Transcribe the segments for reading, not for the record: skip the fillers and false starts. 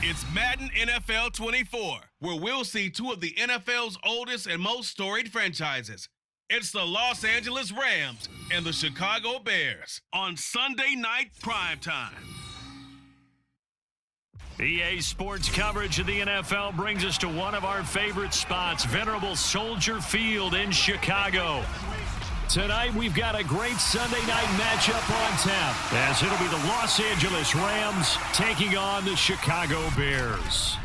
It's Madden NFL 24, where we'll see two of the NFL's oldest and most storied franchises. It's the Los Angeles Rams and the Chicago Bears on Sunday night primetime. EA Sports coverage of the NFL brings us to one of our favorite spots, venerable Soldier Field in Chicago. Tonight, we've got a great Sunday night matchup on tap, as it'll be the Los Angeles Rams taking on the Chicago Bears.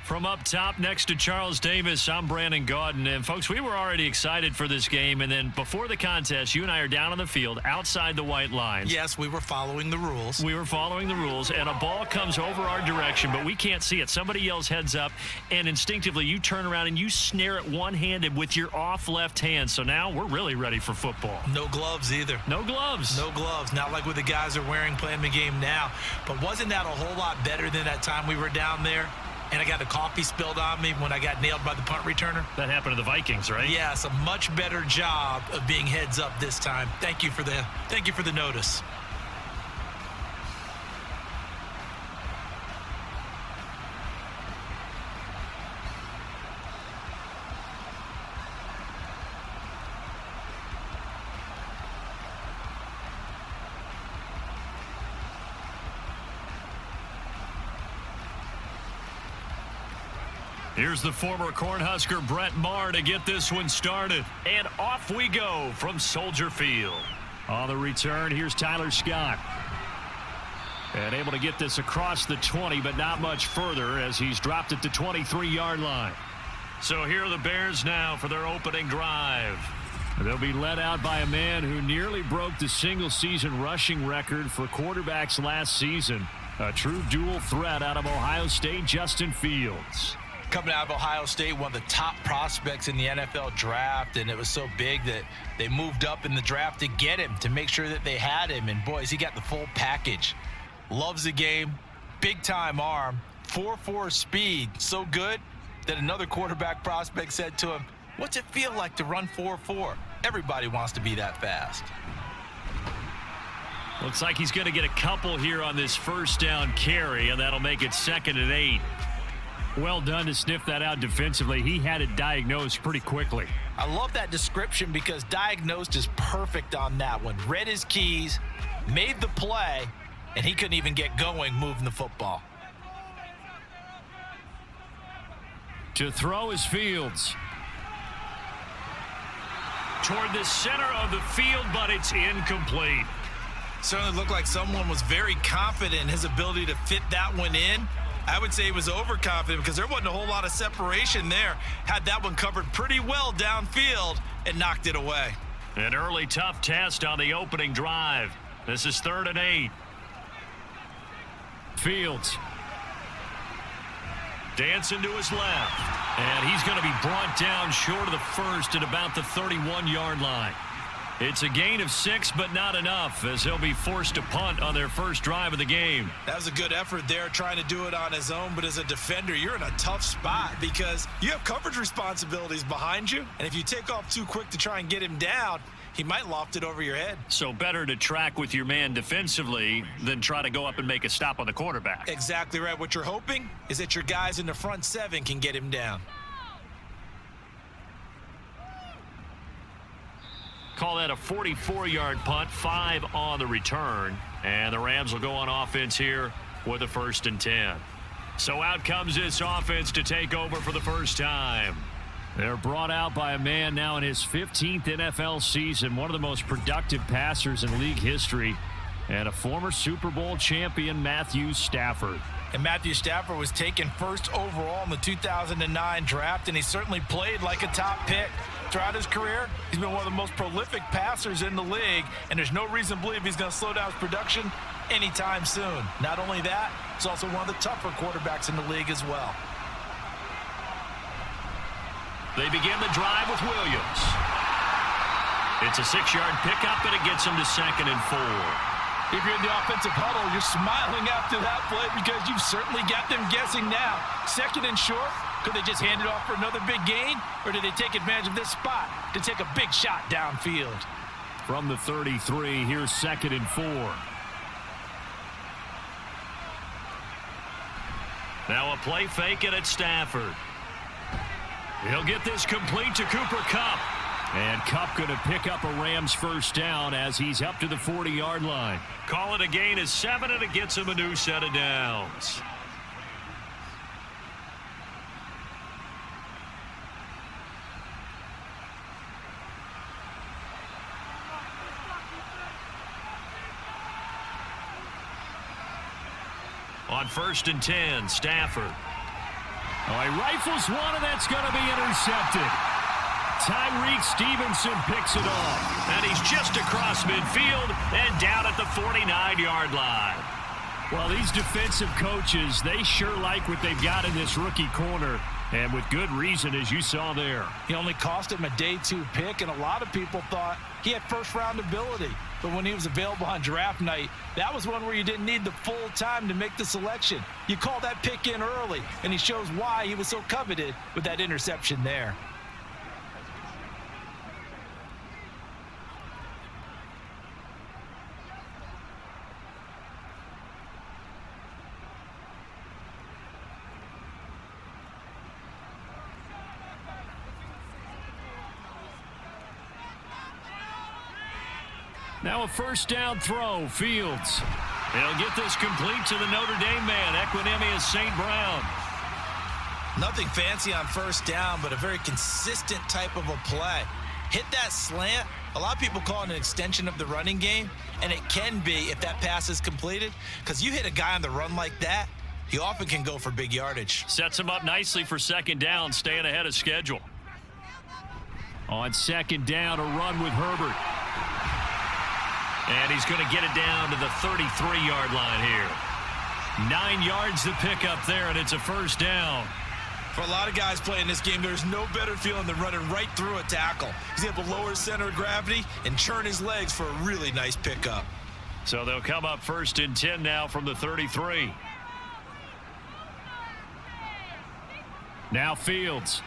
From up top next to Charles Davis, I'm Brandon Gaudin. And, folks, we were already excited for this game. And then before the contest, you and I are down on the field outside the white lines. Yes, we were following the rules. We were following the rules, and a ball comes over our direction, but we can't see it. Somebody yells heads up, and instinctively you turn around and you snare it one-handed with your off left hand. So now we're really ready for football. No gloves either. No gloves. No gloves. Not like what the guys are wearing playing the game now. But wasn't that a whole lot better than that time we were down there? And I got the coffee spilled on me when I got nailed by the punt returner. That happened to the Vikings, right? Yes, a much better job of being heads up this time. Thank you for the notice. Here's the former Cornhusker Brett Maher to get this one started. And off we go from Soldier Field. On the return, here's Tyler Scott. And able to get this across the 20, but not much further as he's dropped at the 23-yard line. So here are the Bears now for their opening drive. They'll be led out by a man who nearly broke the single-season rushing record for quarterbacks last season. A true dual threat out of Ohio State, Justin Fields. Coming out of Ohio State, one of the top prospects in the NFL draft, and it was so big that they moved up in the draft to get him, to make sure that they had him. And, boys, he got the full package. Loves the game, big-time arm, 4.4 speed, so good that another quarterback prospect said to him, "What's it feel like to run 4.4? Everybody wants to be that fast." Looks like he's going to get a couple here on this first down carry, and that'll make it 2nd and 8. Well done to sniff that out defensively. He had it diagnosed pretty quickly. I love that description because diagnosed is perfect on that one. Read his keys, made the play, and he couldn't even get going moving the football. To throw is Fields. Toward the center of the field, but it's incomplete. Certainly looked like someone was very confident in his ability to fit that one in. I would say he was overconfident because there wasn't a whole lot of separation there. Had that one covered pretty well downfield and knocked it away. An early tough test on the opening drive. This is 3rd and 8. Fields. Dancing to his left. And he's going to be brought down short of the first at about the 31-yard line. It's a gain of 6, but not enough, as he'll be forced to punt on their first drive of the game. That was a good effort there, trying to do it on his own, but as a defender, you're in a tough spot because you have coverage responsibilities behind you, and if you take off too quick to try and get him down, he might loft it over your head. So better to track with your man defensively than try to go up and make a stop on the quarterback. Exactly right. What you're hoping is that your guys in the front 7 can get him down. Call that a 44-yard punt, 5 on the return. And the Rams will go on offense here with a 1st and 10. So out comes this offense to take over for the first time. They're brought out by a man now in his 15th NFL season, one of the most productive passers in league history, and a former Super Bowl champion, Matthew Stafford. And Matthew Stafford was taken 1st overall in the 2009 draft, and he certainly played like a top pick. Throughout his career, he's been one of the most prolific passers in the league, and there's no reason to believe he's going to slow down his production anytime soon. Not only that, he's also one of the tougher quarterbacks in the league as well. They begin the drive with Williams. It's a 6-yard pickup, and it gets him to 2nd and 4. If you're in the offensive huddle, you're smiling after that play because you've certainly got them guessing now. 2nd and short. Could they just hand it off for another big gain, or did they take advantage of this spot to take a big shot downfield? From the 33, here's 2nd and 4. Now a play fake it at Stafford. He'll get this complete to Cooper Kupp. And Kupp going to pick up a Rams first down as he's up to the 40-yard line. Call it a gain of 7, and it gets him a new set of downs. On 1st and 10, Stafford. Oh, he rifles one, and that's going to be intercepted. Tyreek Stevenson picks it off. And he's just across midfield and down at the 49-yard line. Well, these defensive coaches, they sure like what they've got in this rookie corner. And with good reason, as you saw there. He only cost him a day 2 pick, and a lot of people thought he had first-round ability. But when he was available on draft night, that was one where you didn't need the full time to make the selection. You call that pick in early, and he shows why he was so coveted with that interception there. Now a first down throw, Fields. He'll get this complete to the Notre Dame man, Equinemius St. Brown. Nothing fancy on first down, but a very consistent type of a play. Hit that slant. A lot of people call it an extension of the running game, and it can be if that pass is completed, because you hit a guy on the run like that, he often can go for big yardage. Sets him up nicely for second down, staying ahead of schedule. On second down, a run with Herbert. And he's going to get it down to the 33-yard line here. 9 yards to pick up there, and it's a first down. For a lot of guys playing this game, there's no better feeling than running right through a tackle. He's able to lower his center of gravity and churn his legs for a really nice pickup. So they'll come up 1st and 10 now from the 33. Now Fields.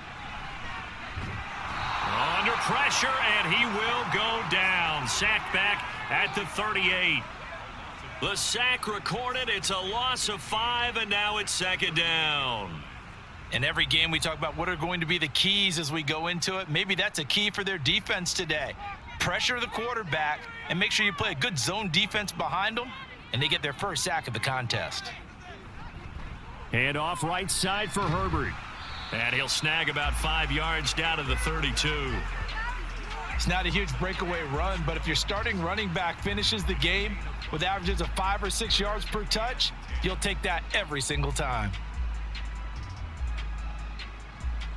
Under pressure, and he will go down. Sacked back at the 38. The sack recorded. It's a loss of 5, and now it's second down. In every game, we talk about what are going to be the keys as we go into it. Maybe that's a key for their defense today. Pressure the quarterback and make sure you play a good zone defense behind them, and they get their first sack of the contest. Hand off right side for Herbert. And he'll snag about 5 yards down to the 32. It's not a huge breakaway run, but if your starting running back finishes the game with averages of 5 or 6 yards per touch, you'll take that every single time.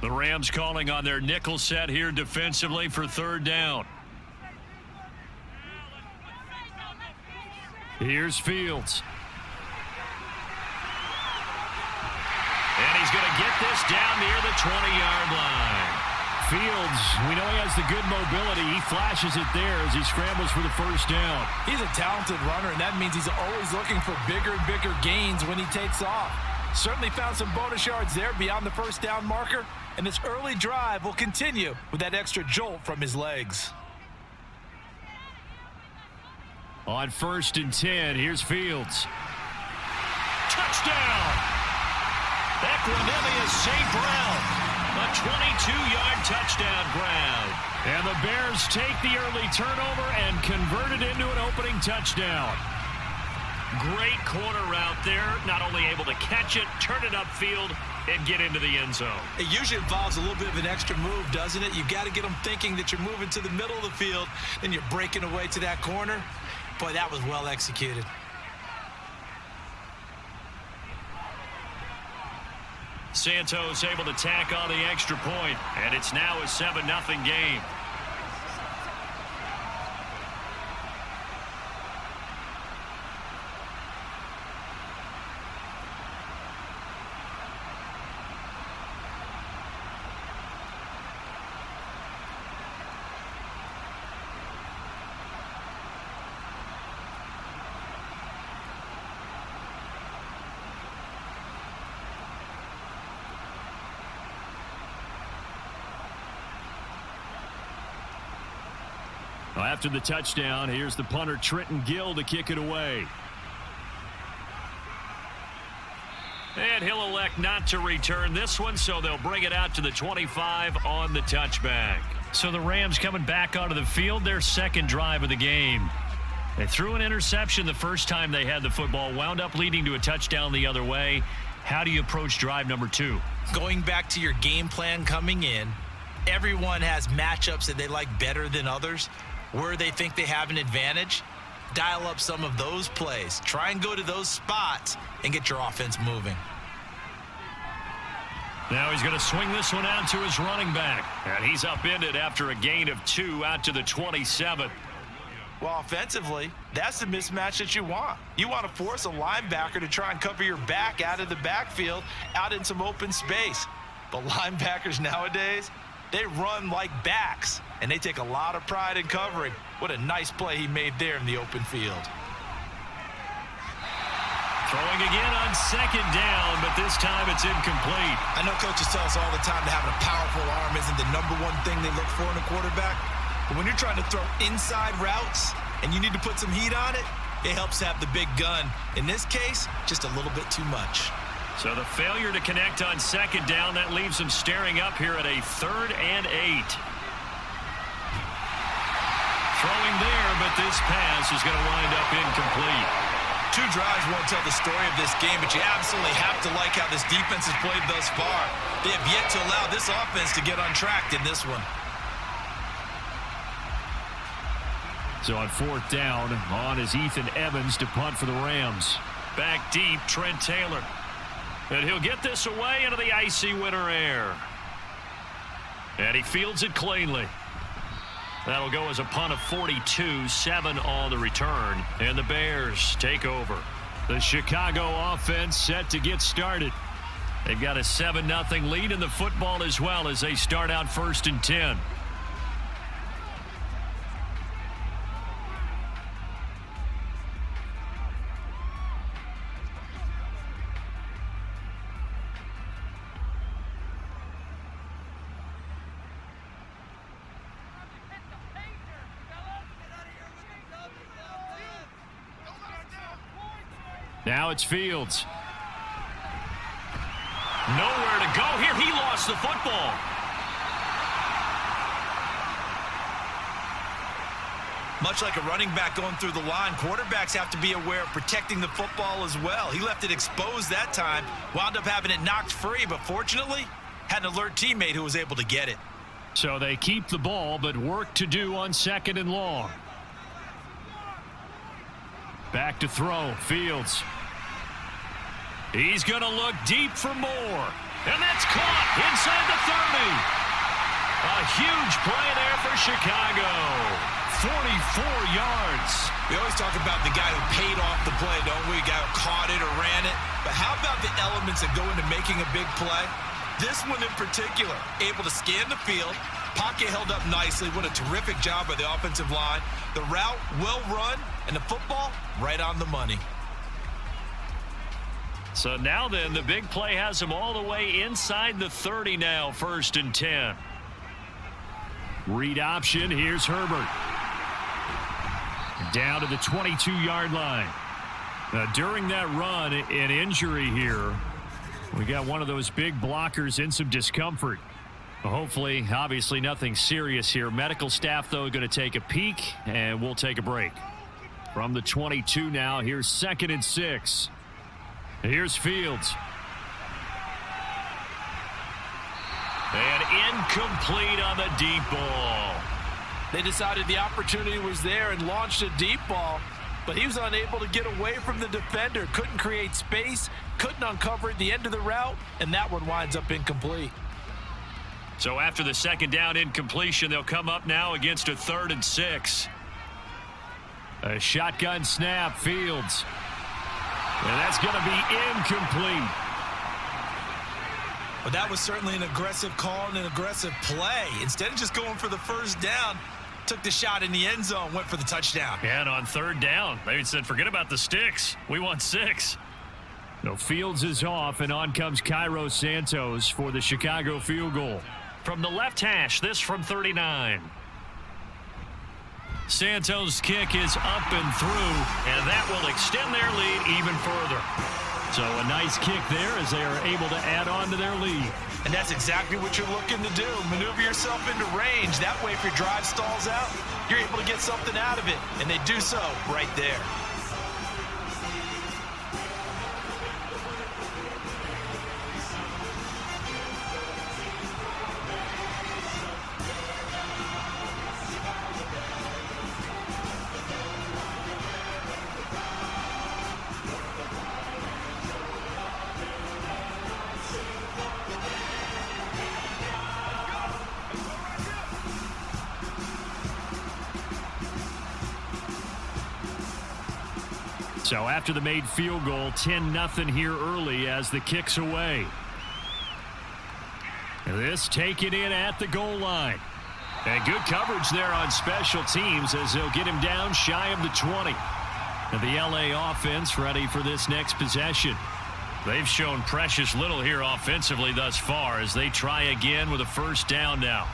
The Rams calling on their nickel set here defensively for third down. Here's Fields. And he's going to get this down near the 20-yard line. Fields, we know he has the good mobility. He flashes it there as he scrambles for the first down. He's a talented runner, and that means he's always looking for bigger and bigger gains when he takes off. Certainly found some bonus yards there beyond the first down marker, and this early drive will continue with that extra jolt from his legs. On 1st and 10, here's Fields. Touchdown! Equinemius St. Brown, a 22-yard touchdown grab. And the Bears take the early turnover and convert it into an opening touchdown. Great corner route there, not only able to catch it, turn it upfield, and get into the end zone. It usually involves a little bit of an extra move, doesn't it? You've got to get them thinking that you're moving to the middle of the field, then you're breaking away to that corner. Boy, that was well executed. Santos able to tack on the extra point, and it's now a 7-0 game. After the touchdown, here's the punter Trenton Gill to kick it away. And he'll elect not to return this one, so they'll bring it out to the 25 on the touchback. So the Rams coming back onto the field, their second drive of the game. They threw an interception the first time they had the football, wound up leading to a touchdown the other way. How do you approach drive number 2? Going back to your game plan coming in, everyone has matchups that they like better than others, where they think they have an advantage. Dial up some of those plays. Try and go to those spots and get your offense moving. Now he's going to swing this one out to his running back. And he's upended after a gain of 2 out to the 27. Well, offensively, that's the mismatch that you want. You want to force a linebacker to try and cover your back out of the backfield, out in some open space. But linebackers nowadays, they run like backs, and they take a lot of pride in covering. What a nice play he made there in the open field. Throwing again on second down, but this time it's incomplete. I know coaches tell us all the time that having a powerful arm isn't the number one thing they look for in a quarterback. But when you're trying to throw inside routes and you need to put some heat on it, it helps to have the big gun. In this case, just a little bit too much. So the failure to connect on second down, that leaves them staring up here at a 3rd and 8. Throwing there, but this pass is going to wind up incomplete. 2 drives won't tell the story of this game, but you absolutely have to like how this defense has played thus far. They have yet to allow this offense to get untracked in this one. So on 4th down, on is Ethan Evans to punt for the Rams. Back deep, Trent Taylor. And he'll get this away into the icy winter air. And he fields it cleanly. That'll go as a punt of 42, 7 on the return. And the Bears take over. The Chicago offense set to get started. They've got a 7-0 lead in the football as well as they start out 1st and 10. Now it's Fields. Nowhere to go here. He lost the football. Much like a running back going through the line, quarterbacks have to be aware of protecting the football as well. He left it exposed that time, wound up having it knocked free, but fortunately, had an alert teammate who was able to get it. So they keep the ball, but work to do on 2nd and long. Back to throw, Fields. He's going to look deep for more. And that's caught inside the 30. A huge play there for Chicago. 44 yards. We always talk about the guy who paid off the play, don't we? The guy who caught it or ran it. But how about the elements that go into making a big play? This one in particular, able to scan the field. Pocket held up nicely. What a terrific job by the offensive line. The route well run, and the football right on the money. So now then, the big play has him all the way inside the 30 now, 1st and 10. Read option, here's Herbert. Down to the 22-yard line. Now, during that run, an injury here. We got one of those big blockers in some discomfort. Hopefully, obviously nothing serious here. Medical staff, though, going to take a peek, and we'll take a break. From the 22 now, here's 2nd and 6. Here's Fields. And incomplete on the deep ball. They decided the opportunity was there and launched a deep ball, but he was unable to get away from the defender. Couldn't create space, couldn't uncover at the end of the route, and that one winds up incomplete. So after the 2nd down incompletion, they'll come up now against a 3rd and 6. A shotgun snap, Fields. And that's going to be incomplete. But that was certainly an aggressive call and an aggressive play. Instead of just going for the 1st down, took the shot in the end zone, went for the touchdown. And on 3rd down, they said, forget about the sticks. We want 6. No, Fields is off, and on comes Cairo Santos for the Chicago field goal. From the left hash, this from 39. Santos' kick is up and through, and that will extend their lead even further. So a nice kick there as they are able to add on to their lead. And that's exactly what you're looking to do. Maneuver yourself into range. That way, if your drive stalls out, you're able to get something out of it. And they do so right there. So after the made field goal, 10-0 here early as the kick's away. This taken in at the goal line. And good coverage there on special teams as they'll get him down shy of the 20. And the LA offense ready for this next possession. They've shown precious little here offensively thus far as they try again with a first down now.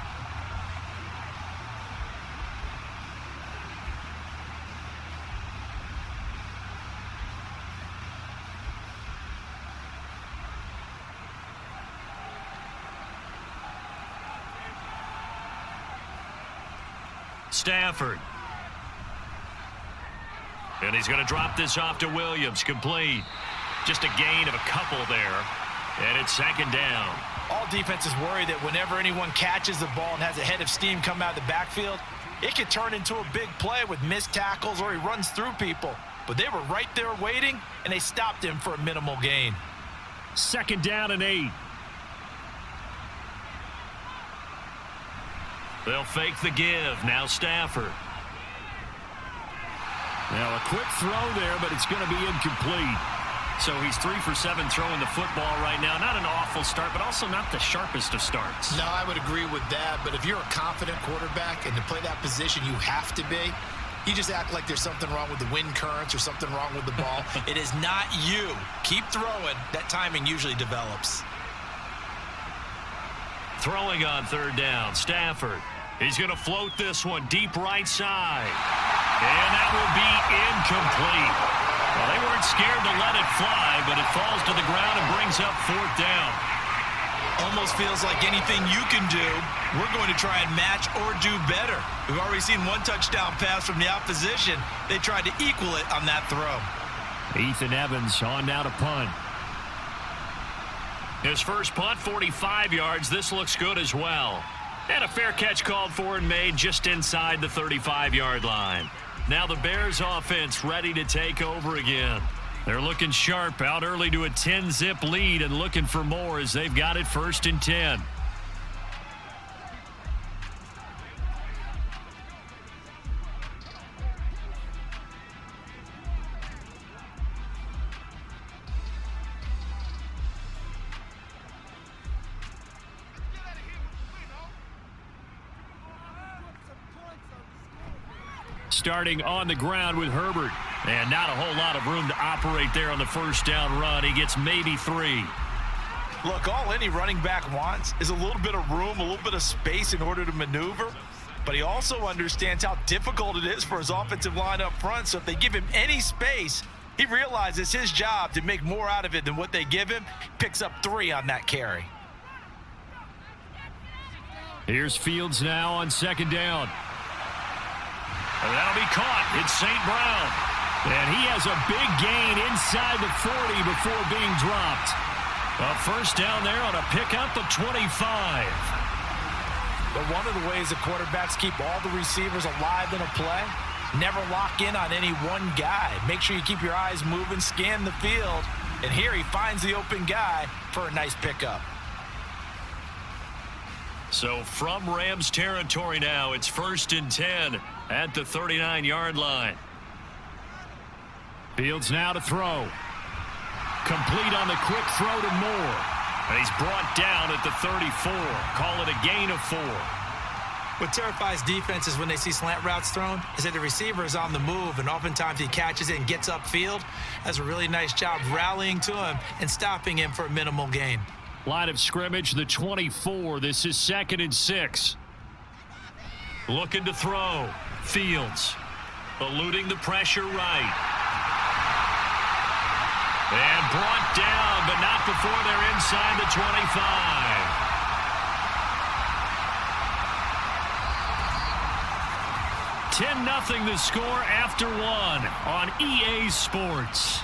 Stafford. And he's going to drop this off to Williams. Complete. Just a gain of a couple there. And it's second down. All defenses worry that whenever anyone catches the ball and has a head of steam come out of the backfield, it could turn into a big play with missed tackles or he runs through people. But they were right there waiting, and they stopped him for a minimal gain. Second down and 8. They'll fake the give. Now Stafford. Now a quick throw there, but it's going to be incomplete. So he's 3 for 7 throwing the football right now. Not an awful start, but also not the sharpest of starts. No, I would agree with that. But if you're a confident quarterback and to play that position, you have to be. You just act like there's something wrong with the wind currents or something wrong with the ball. It is not you. Keep throwing. That timing usually develops. Throwing on third down, Stafford. He's going to float this one deep right side. And that will be incomplete. Well, they weren't scared to let it fly, but it falls to the ground and brings up fourth down. Almost feels like anything you can do, we're going to try and match or do better. We've already seen one touchdown pass from the opposition. They tried to equal it on that throw. Ethan Evans on now to punt. His first punt, 45 yards. This looks good as well. And a fair catch called for and made just inside the 35-yard line. Now the Bears offense ready to take over again. They're looking sharp, out early to a 10-zip lead and looking for more as they've got it 1st and 10. Starting on the ground with Herbert. And not a whole lot of room to operate there on the first down run. He gets maybe 3. Look, all any running back wants is a little bit of room, a little bit of space in order to maneuver. But he also understands how difficult it is for his offensive line up front. So if they give him any space, he realizes his job to make more out of it than what they give him. Picks up 3 on that carry. Here's Fields now on second down. And that'll be caught. It's St. Brown. And he has a big gain inside the 40 before being dropped. A first down there on a pickup of 25. But one of the ways the quarterbacks keep all the receivers alive in a play, never lock in on any one guy. Make sure you keep your eyes moving, scan the field. And here he finds the open guy for a nice pickup. So from Rams territory now, it's 1st and 10 at the 39-yard line. Fields now to throw. Complete on the quick throw to Moore. And he's brought down at the 34. Call it a gain of 4. What terrifies defenses when they see slant routes thrown is that the receiver is on the move, and oftentimes he catches it and gets upfield. Does a really nice job rallying to him and stopping him for a minimal gain. Line of scrimmage, the 24. This is 2nd and 6. Looking to throw. Fields eluding the pressure right. And brought down, but not before they're inside the 25. 10-0 the score after one on EA Sports.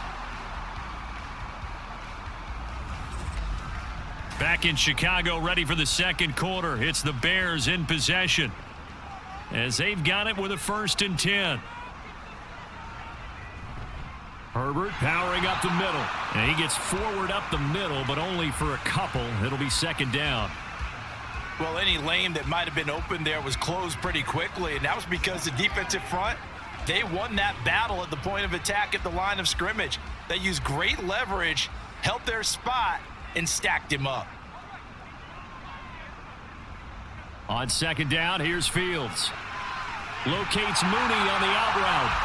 Back in Chicago, ready for the second quarter. It's the Bears in possession as they've got it with a 1st and 10. Herbert powering up the middle. And he gets forward up the middle, but only for a couple. It'll be 2nd down. Well, any lane that might have been open there was closed pretty quickly, and that was because the defensive front, they won that battle at the point of attack at the line of scrimmage. They used great leverage, held their spot, and stacked him up. On 2nd down, here's Fields. Locates Mooney on the out route.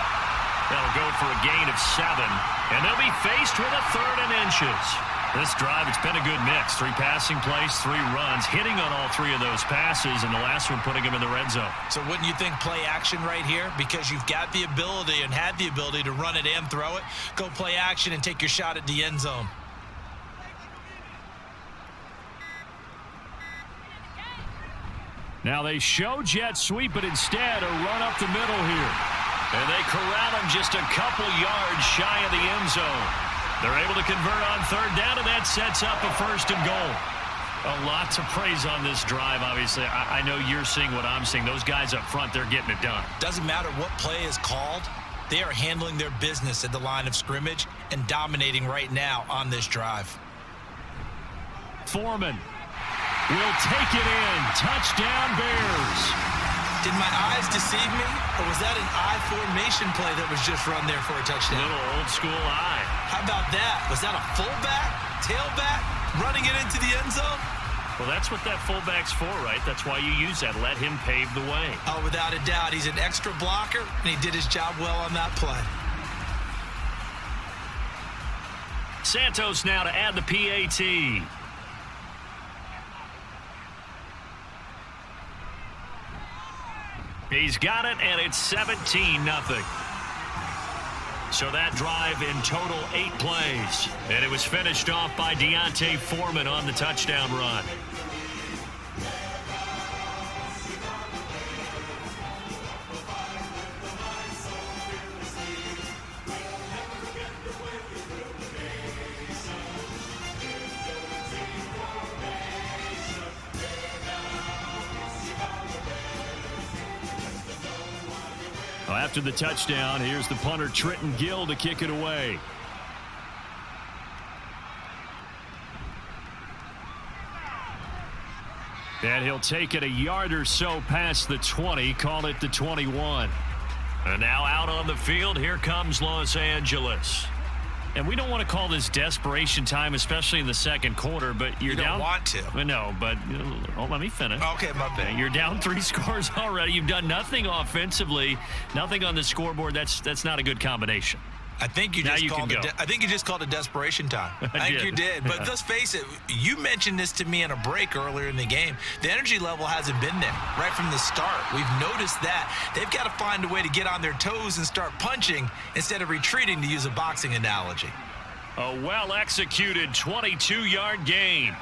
That'll go for a gain of 7, and they'll be faced with a 3rd and inches. This drive, it's been a good mix. 3 passing plays, 3 runs, hitting on all 3 of those passes, and the last one putting them in the red zone. So wouldn't you think play action right here? Because you've got the ability and had the ability to run it and throw it. Go play action and take your shot at the end zone. Now they show jet sweep, but instead a run up the middle here. And they corral him just a couple yards shy of the end zone. They're able to convert on 3rd down, and that sets up a 1st and goal. A lot to praise on this drive, obviously. I know you're seeing what I'm seeing. Those guys up front, they're getting it done. Doesn't matter what play is called. They are handling their business at the line of scrimmage and dominating right now on this drive. Foreman will take it in. Touchdown, Bears. Did my eyes deceive me, or was that an I formation play that was just run there for a touchdown? Little old school eye. How about that? Was that a fullback, tailback, running it into the end zone? Well, that's what that fullback's for, right? That's why you use that. Let him pave the way. Oh, without a doubt. He's an extra blocker, and he did his job well on that play. Santos now to add the PAT. He's got it, and it's 17-0. So that drive in total 8 plays. And it was finished off by Deontay Foreman on the touchdown run. After the touchdown, here's the punter Trenton Gill to kick it away. And he'll take it a yard or so past the 20, call it the 21. And now out on the field, here comes Los Angeles. And we don't want to call this desperation time, especially in the second quarter, but you're down. You don't want to. No, but let me finish. Okay, my bad. You're down 3 scores already. You've done nothing offensively, nothing on the scoreboard. That's not a good combination. I think you just called it desperation time. I think you did. But let's face it, you mentioned this to me in a break earlier in the game. The energy level hasn't been there right from the start. We've noticed that. They've got to find a way to get on their toes and start punching instead of retreating, to use a boxing analogy. A well-executed 22-yard gain.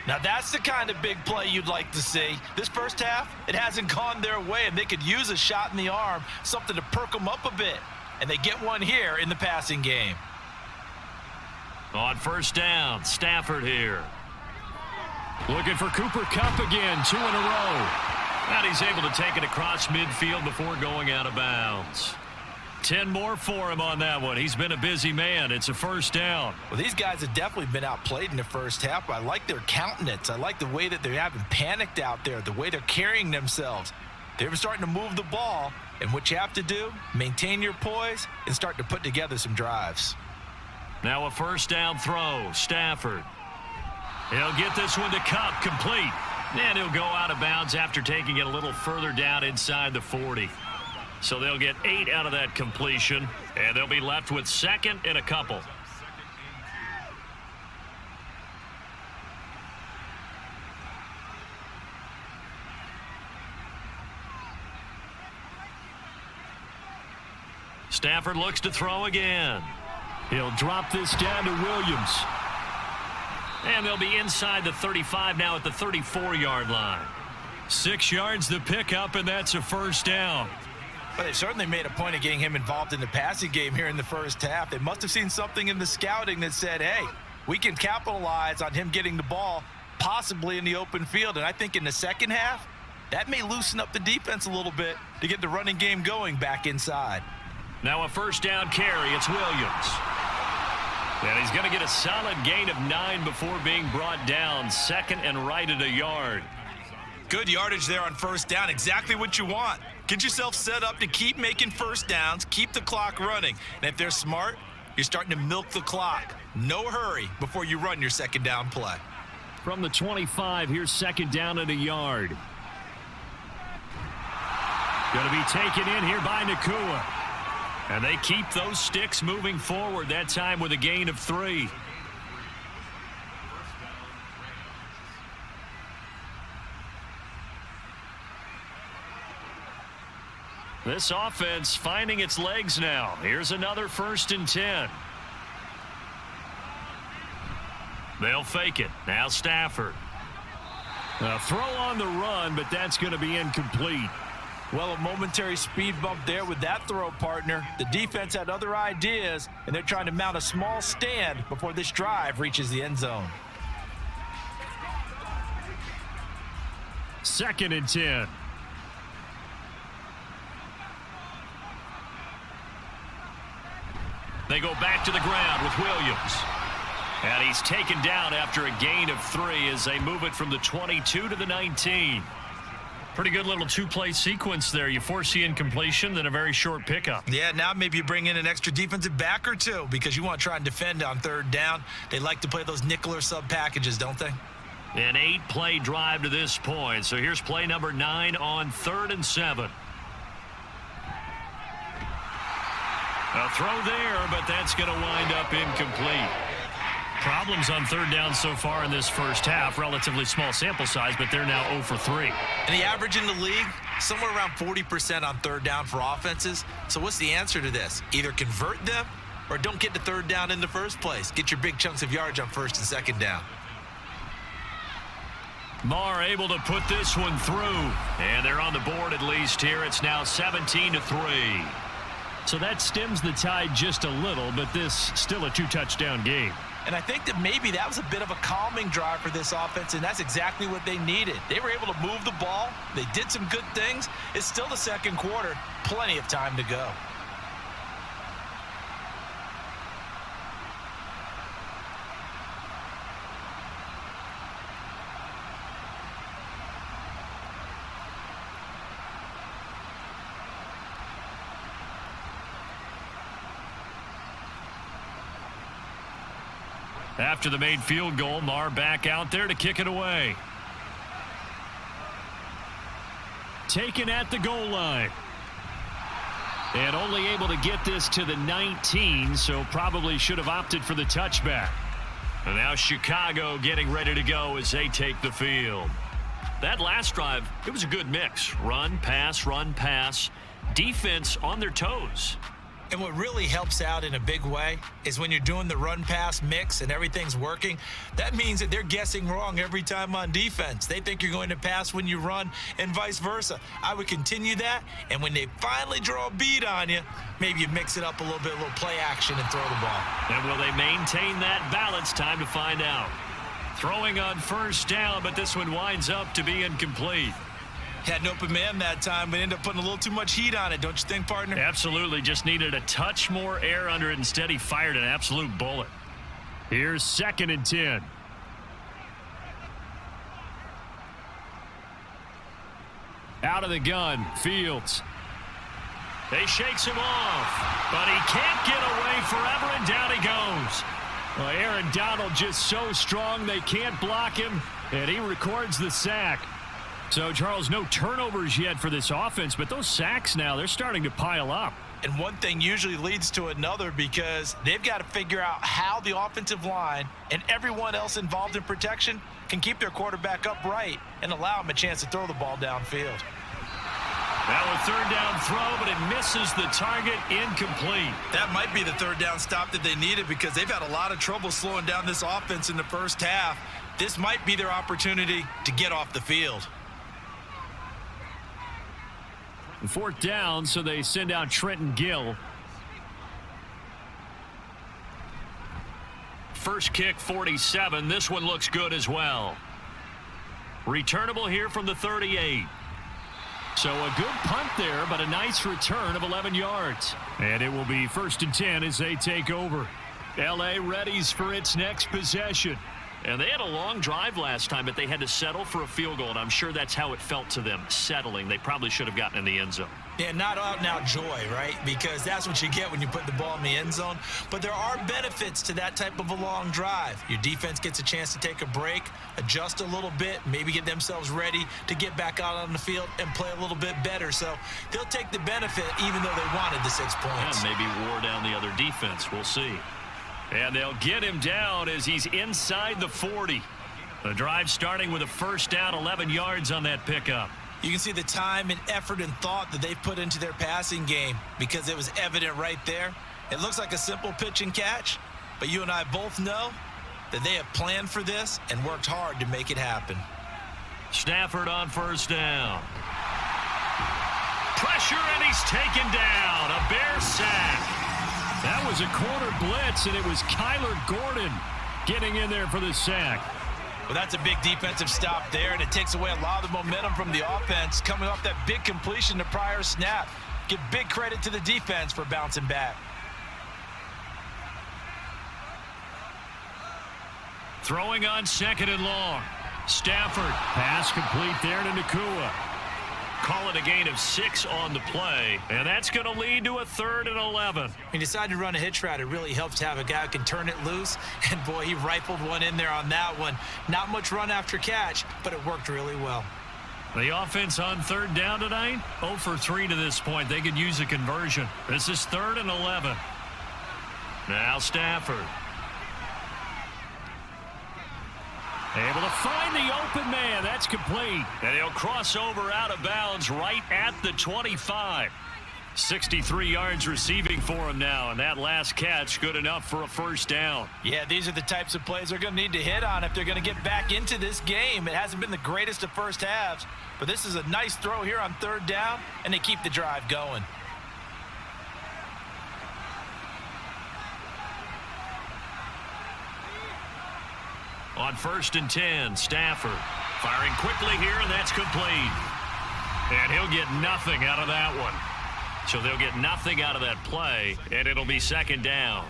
Now, that's the kind of big play you'd like to see. This first half, it hasn't gone their way, and they could use a shot in the arm, something to perk them up a bit. And they get one here in the passing game. On 1st down, Stafford here. Looking for Cooper Kupp again, 2 in a row. And he's able to take it across midfield before going out of bounds. 10 more for him on that one. He's been a busy man. It's a 1st down. Well, these guys have definitely been outplayed in the first half. I like their countenance. I like the way that they're having panicked out there, the way they're carrying themselves. They're starting to move the ball. And what you have to do, maintain your poise and start to put together some drives. Now a 1st down throw. Stafford. He'll get this one to Kupp, complete. And he'll go out of bounds after taking it a little further down inside the 40. So they'll get 8 out of that completion, and they'll be left with 2nd and a couple. Stafford looks to throw again. He'll drop this down to Williams. And they'll be inside the 35 now at the 34-yard line. 6 yards to pick up, and that's a first down. But they certainly made a point of getting him involved in the passing game here in the first half. They must have seen something in the scouting that said, hey, we can capitalize on him getting the ball possibly in the open field. And I think in the second half, that may loosen up the defense a little bit to get the running game going back inside. Now a first down carry. It's Williams. And he's going to get a solid gain of 9 before being brought down. 2nd and right at a yard. Good yardage there on first down. Exactly what you want. Get yourself set up to keep making first downs, keep the clock running. And if they're smart, you're starting to milk the clock. No hurry before you run your second down play. From the 25, here's 2nd down at a yard. Going to be taken in here by Nakua. And they keep those sticks moving forward, that time with a gain of 3. This offense finding its legs now. Here's another 1st and 10. They'll fake it. Now Stafford. A throw on the run, but that's going to be incomplete. Well, a momentary speed bump there with that throw, partner. The defense had other ideas, and they're trying to mount a small stand before this drive reaches the end zone. 2nd and 10. They go back to the ground with Williams. And he's taken down after a gain of 3 as they move it from the 22 to the 19. Pretty good little 2-play sequence there. You foresee incompletion, then a very short pickup. Yeah, now maybe you bring in an extra defensive back or two because you want to try and defend on 3rd down. They like to play those nickel or sub packages, don't they? An 8-play drive to this point. So here's play number 9 on 3rd and 7. A throw there, but that's going to wind up incomplete. Problems on 3rd down so far in this first half. Relatively small sample size, but they're now 0 for 3. And the average in the league, somewhere around 40% on 3rd down for offenses. So what's the answer to this? Either convert them or don't get to 3rd down in the first place. Get your big chunks of yards on 1st and 2nd down. Marr able to put this one through. And they're on the board at least here. It's now 17-3. So that stems the tide just a little, but this still a 2-touchdown game. And I think that maybe that was a bit of a calming drive for this offense, and that's exactly what they needed. They were able to move the ball. They did some good things. It's still the 2nd quarter. Plenty of time to go. After the made field goal, Marr back out there to kick it away. Taken at the goal line. And only able to get this to the 19, so probably should have opted for the touchback. And now Chicago getting ready to go as they take the field. That last drive, it was a good mix. Run, pass, defense on their toes. And what really helps out in a big way is when you're doing the run-pass mix and everything's working, that means that they're guessing wrong every time on defense. They think you're going to pass when you run and vice versa. I would continue that, and when they finally draw a bead on you, maybe you mix it up a little bit, a little play action and throw the ball. And will they maintain that balance? Time to find out. Throwing on 1st down, but this one winds up to be incomplete. Had an open man that time, but ended up putting a little too much heat on it, don't you think, partner? Absolutely. Just needed a touch more air under it. Instead, he fired an absolute bullet. Here's 2nd and 10. Out of the gun, Fields. They shakes him off, but he can't get away forever, and down he goes. Well, Aaron Donald just so strong they can't block him, and he records the sack. So, Charles, no turnovers yet for this offense, but those sacks now, they're starting to pile up. And one thing usually leads to another because they've got to figure out how the offensive line and everyone else involved in protection can keep their quarterback upright and allow him a chance to throw the ball downfield. Now a third down throw, but it misses the target, incomplete. That might be the third down stop that they needed because they've had a lot of trouble slowing down this offense in the first half. This might be their opportunity to get off the field. Fourth down, so they send out Trenton Gill. First kick, 47. This one looks good as well. Returnable here from the 38. So a good punt there, but a nice return of 11 yards. And it will be 1st and 10 as they take over. L.A. readies for its next possession. And they had a long drive last time, but they had to settle for a field goal, and I'm sure that's how it felt to them, settling. They probably should have gotten in the end zone. Yeah, not out-and-out joy, right? Because that's what you get when you put the ball in the end zone. But there are benefits to that type of a long drive. Your defense gets a chance to take a break, adjust a little bit, maybe get themselves ready to get back out on the field and play a little bit better. So they'll take the benefit even though they wanted the 6 points. And maybe wore down the other defense. We'll see. And they'll get him down as he's inside the 40. The drive starting with a first down, 11 yards on that pickup. You can see the time and effort and thought that they've put into their passing game because it was evident right there. It looks like a simple pitch and catch, but you and I both know that they have planned for this and worked hard to make it happen. Stafford on first down. Pressure, and he's taken down. A Bear sack. That was a corner blitz, and it was Kyler Gordon getting in there for the sack. Well, that's a big defensive stop there, and it takes away a lot of the momentum from the offense coming off that big completion the prior snap. Give big credit to the defense for bouncing back. Throwing on 2nd and long. Stafford, pass complete there to Nakua. Call it a gain of 6 on the play, and that's going to lead to a 3rd and 11. He decided to run a hitch route. It really helps to have a guy who can turn it loose, and boy, he rifled one in there on that one. Not much run after catch, but it worked really well. The offense on 3rd down tonight, 0 for 3 to this point. They could use a conversion. This is 3rd and 11. Now Stafford. Able to find the open man. That's complete. And he'll cross over out of bounds right at the 25. 63 yards receiving for him now, and that last catch good enough for a first down. Yeah, these are the types of plays they're going to need to hit on if they're going to get back into this game. It hasn't been the greatest of first halves, but this is a nice throw here on 3rd down, and they keep the drive going. On 1st and 10, Stafford firing quickly here, and that's complete. And he'll get nothing out of that one. So they'll get nothing out of that play, and it'll be 2nd down.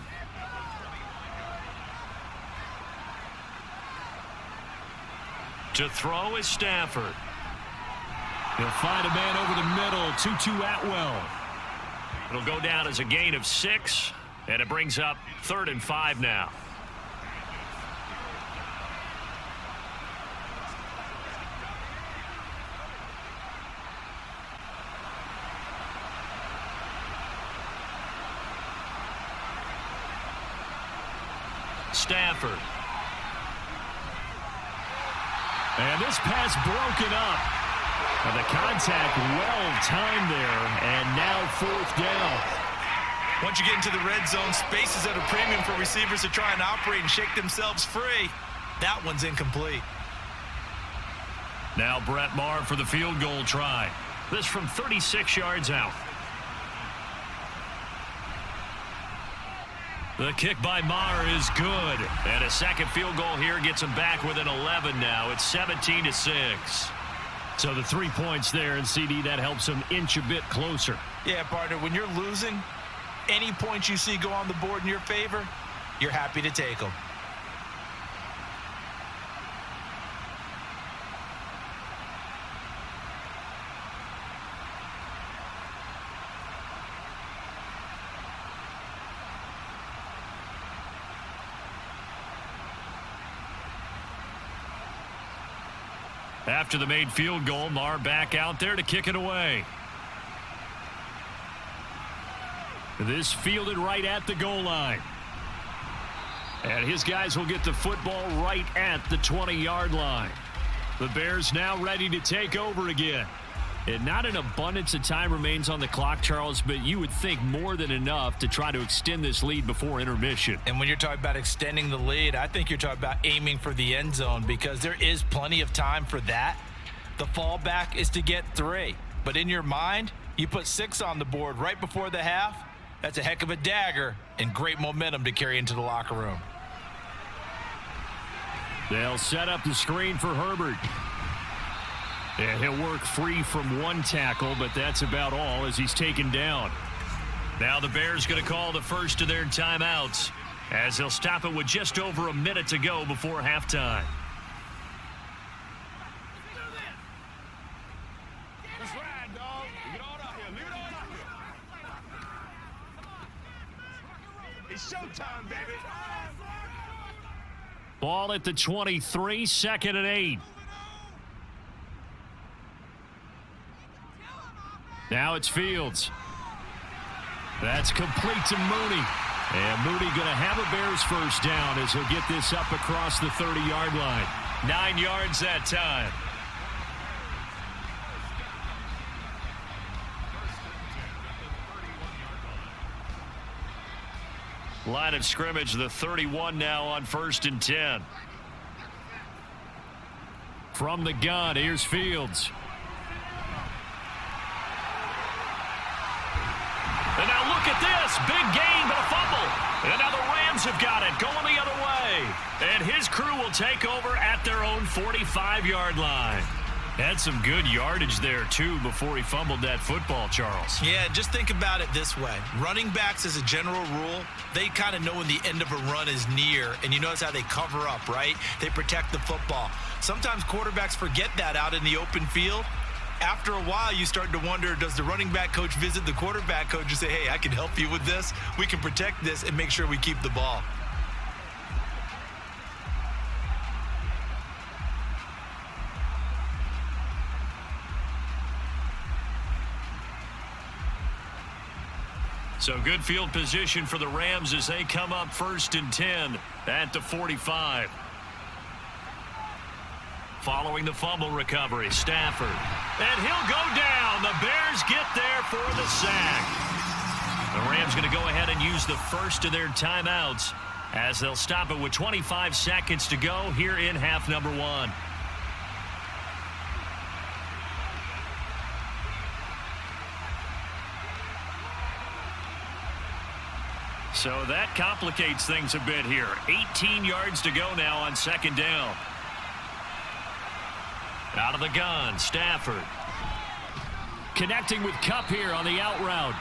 To throw is Stafford. He'll find a man over the middle, Tutu Atwell. It'll go down as a gain of 6, and it brings up 3rd and 5 now. Stafford. And this pass broken up. And the contact well timed there. And now 4th down. Once you get into the red zone, space is at a premium for receivers to try and operate and shake themselves free. That one's incomplete. Now Brett Maher for the field goal try. This from 36 yards out. The kick by Maher is good. And a second field goal here gets him back within 11 now. It's 17-6. So the 3 points there, and CD, that helps him inch a bit closer. Yeah, partner, when you're losing, any points you see go on the board in your favor, you're happy to take them. After the made field goal, Maher back out there to kick it away. This fielded right at the goal line. And his guys will get the football right at the 20-yard line. The Bears now ready to take over again. And not an abundance of time remains on the clock, Charles, but you would think more than enough to try to extend this lead before intermission. And when you're talking about extending the lead, I think you're talking about aiming for the end zone because there is plenty of time for that. The fallback is to get 3. But in your mind, you put 6 on the board right before the half. That's a heck of a dagger and great momentum to carry into the locker room. They'll set up the screen for Herbert. And he'll work free from one tackle, but that's about all as he's taken down. Now the Bears going to call the first of their timeouts as they'll stop it with just over a minute to go before halftime. Let's ride, dog. Get on out here. Leave it on out here. It's showtime, baby. Ball at the 23, 2nd and 8. Now it's Fields. That's complete to Mooney. And Mooney going to have a Bears first down as he'll get this up across the 30-yard line. 9 yards that time. Line of scrimmage, the 31 now on 1st and 10. From the gun, here's Fields. And now look at this. Big gain, but a fumble. And now the Rams have got it, going the other way. And his crew will take over at their own 45-yard line. Had some good yardage there, too, before he fumbled that football, Charles. Yeah, just think about it this way. Running backs, as a general rule, they kind of know when the end of a run is near, and you notice how they cover up, right? They protect the football. Sometimes quarterbacks forget that out in the open field. After a while, you start to wonder, does the running back coach visit the quarterback coach and say, hey, I can help you with this. We can protect this and make sure we keep the ball. So good field position for the Rams as they come up 1st and 10 at the 45. Following the fumble recovery, Stafford. And he'll go down. The Bears get there for the sack. The Rams going to go ahead and use the first of their timeouts as they'll stop it with 25 seconds to go here in half number 1. So that complicates things a bit here. 18 yards to go now on 2nd down. Out of the gun, Stafford. Connecting with Kupp here on the out route.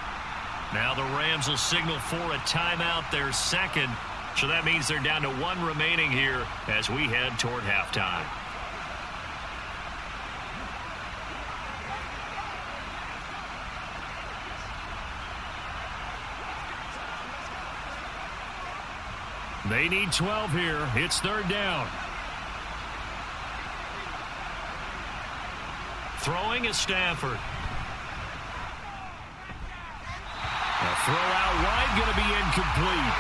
Now the Rams will signal for a timeout, their second. So that means they're down to 1 remaining here as we head toward halftime. They need 12 here. It's 3rd down. Throwing is Stafford. A throw out wide, going to be incomplete.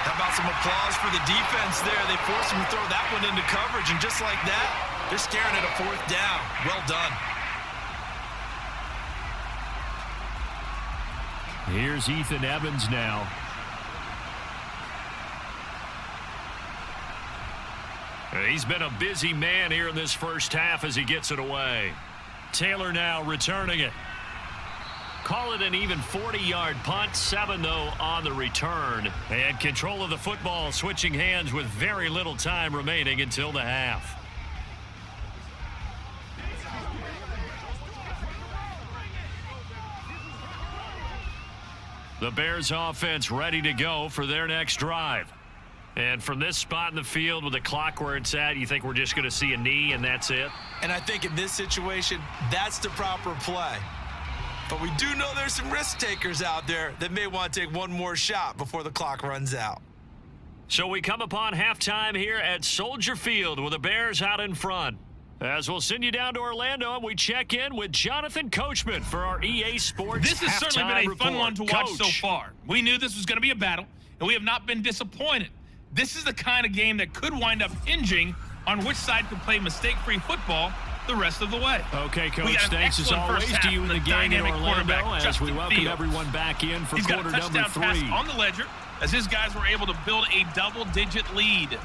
How about some applause for the defense there? They forced him to throw that one into coverage, and just like that, they're staring at a 4th down. Well done. Here's Ethan Evans now. He's been a busy man here in this first half as he gets it away. Taylor now returning it. Call it an even 40-yard punt. 7, though, on the return. And control of the football switching hands with very little time remaining until the half. The Bears offense ready to go for their next drive. And from this spot in the field with the clock where it's at, you think we're just going to see a knee and that's it? And I think in this situation, that's the proper play. But we do know there's some risk takers out there that may want to take one more shot before the clock runs out. So we come upon halftime here at Soldier Field with the Bears out in front. As we'll send you down to Orlando and we check in with Jonathan Coachman for our EA Sports This has certainly been a fun one to watch so far. We knew this was going to be a battle, and we have not been disappointed. This is the kind of game that could wind up hinging on which side can play mistake-free football the rest of the way. Okay, Coach, We got an thanks as excellent always first to half you from and the the gang in dynamic Orlando quarterback, as Justin we welcome Fields. everyone back in for He's got a quarter number touchdown pass 3. on the ledger as his guys were able to build a double-digit lead.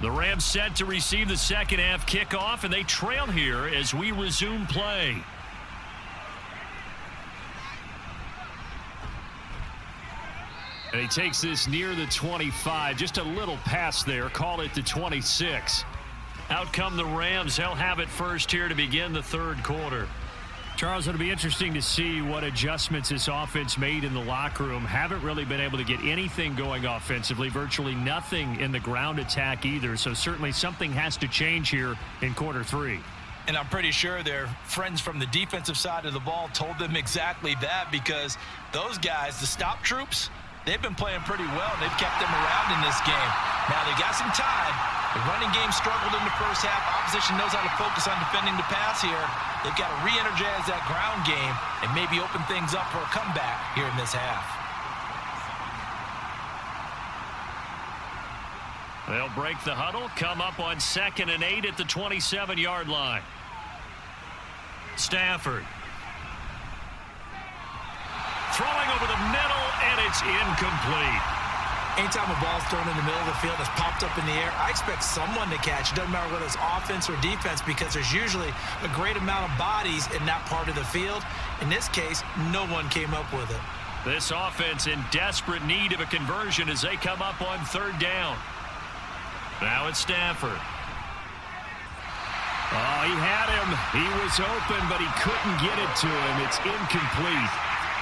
The Rams set to receive the second half kickoff, and they trail here as we resume play. And he takes this near the 25, just a little pass there, call it the 26. Out come the Rams. They'll have it first here to begin the third quarter. Charles, it'll be interesting to see what adjustments this offense made in the locker room. Haven't really been able to get anything going offensively, virtually nothing in the ground attack either. So certainly something has to change here in quarter 3. And I'm pretty sure their friends from the defensive side of the ball told them exactly that, because those guys, the stop troops, they've been playing pretty well. They've kept them around in this game. Now they got some time. The running game struggled in the first half. Opposition knows how to focus on defending the pass here. They've got to re-energize that ground game and maybe open things up for a comeback here in this half. They'll break the huddle, come up on 2nd and 8 at the 27-yard line. Stafford. Throwing over the middle, and it's incomplete. Anytime a ball's thrown in the middle of the field that's popped up in the air, I expect someone to catch. It doesn't matter whether it's offense or defense, because there's usually a great amount of bodies in that part of the field. In this case, no one came up with it. This offense in desperate need of a conversion as they come up on 3rd down. Now it's Stafford. Oh, he had him. He was open, but he couldn't get it to him. It's incomplete.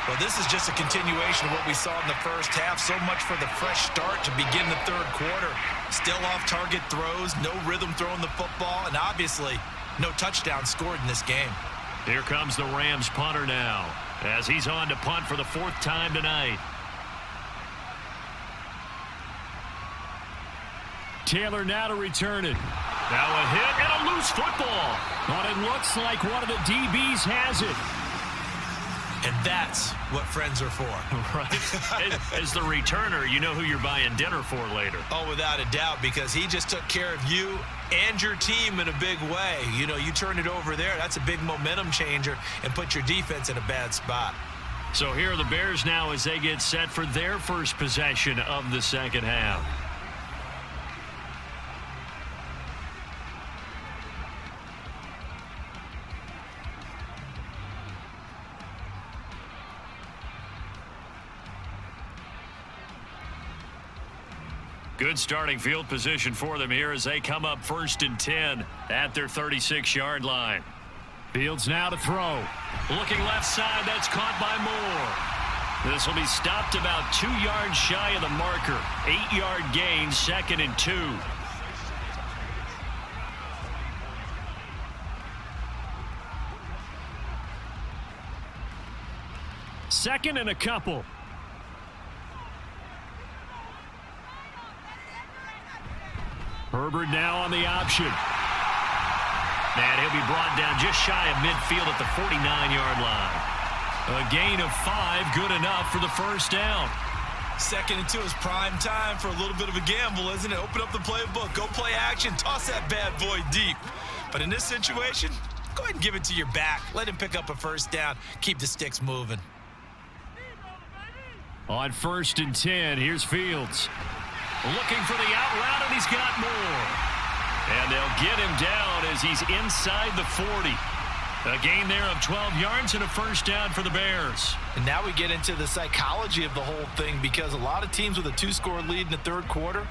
Well, this is just a continuation of what we saw in the first half. So much for the fresh start to begin the third quarter. Still off-target throws, no rhythm throwing the football, and obviously no touchdown scored in this game. Here comes the Rams punter now as he's on to punt for the 4th time tonight. Taylor now to return it. Now a hit and a loose football. But it looks like one of the DBs has it. And that's what friends are for. Right. As the returner, you know who you're buying dinner for later. Oh, without a doubt, because he just took care of you and your team in a big way. You know, you turn it over there, that's a big momentum changer and put your defense in a bad spot. So here are the Bears now as they get set for their first possession of the second half. Good starting field position for them here as they come up 1st and 10 at their 36-yard line. Fields now to throw. Looking left side, that's caught by Moore. This will be stopped about 2 yards shy of the marker. 8-yard gain, 2nd and 2. Second and a couple. Herbert now on the option. And he'll be brought down just shy of midfield at the 49-yard line. A gain of 5, good enough for the first down. 2nd and 2 is prime time for a little bit of a gamble, isn't it? Open up the playbook, go play action, toss that bad boy deep. But in this situation, go ahead and give it to your back. Let him pick up a first down. Keep the sticks moving. On 1st and 10, here's Fields. Looking for the out route, and he's got more. And they'll get him down as he's inside the 40. A gain there of 12 yards and a first down for the Bears. And now we get into the psychology of the whole thing, because a lot of teams with a 2-score lead in the third quarter,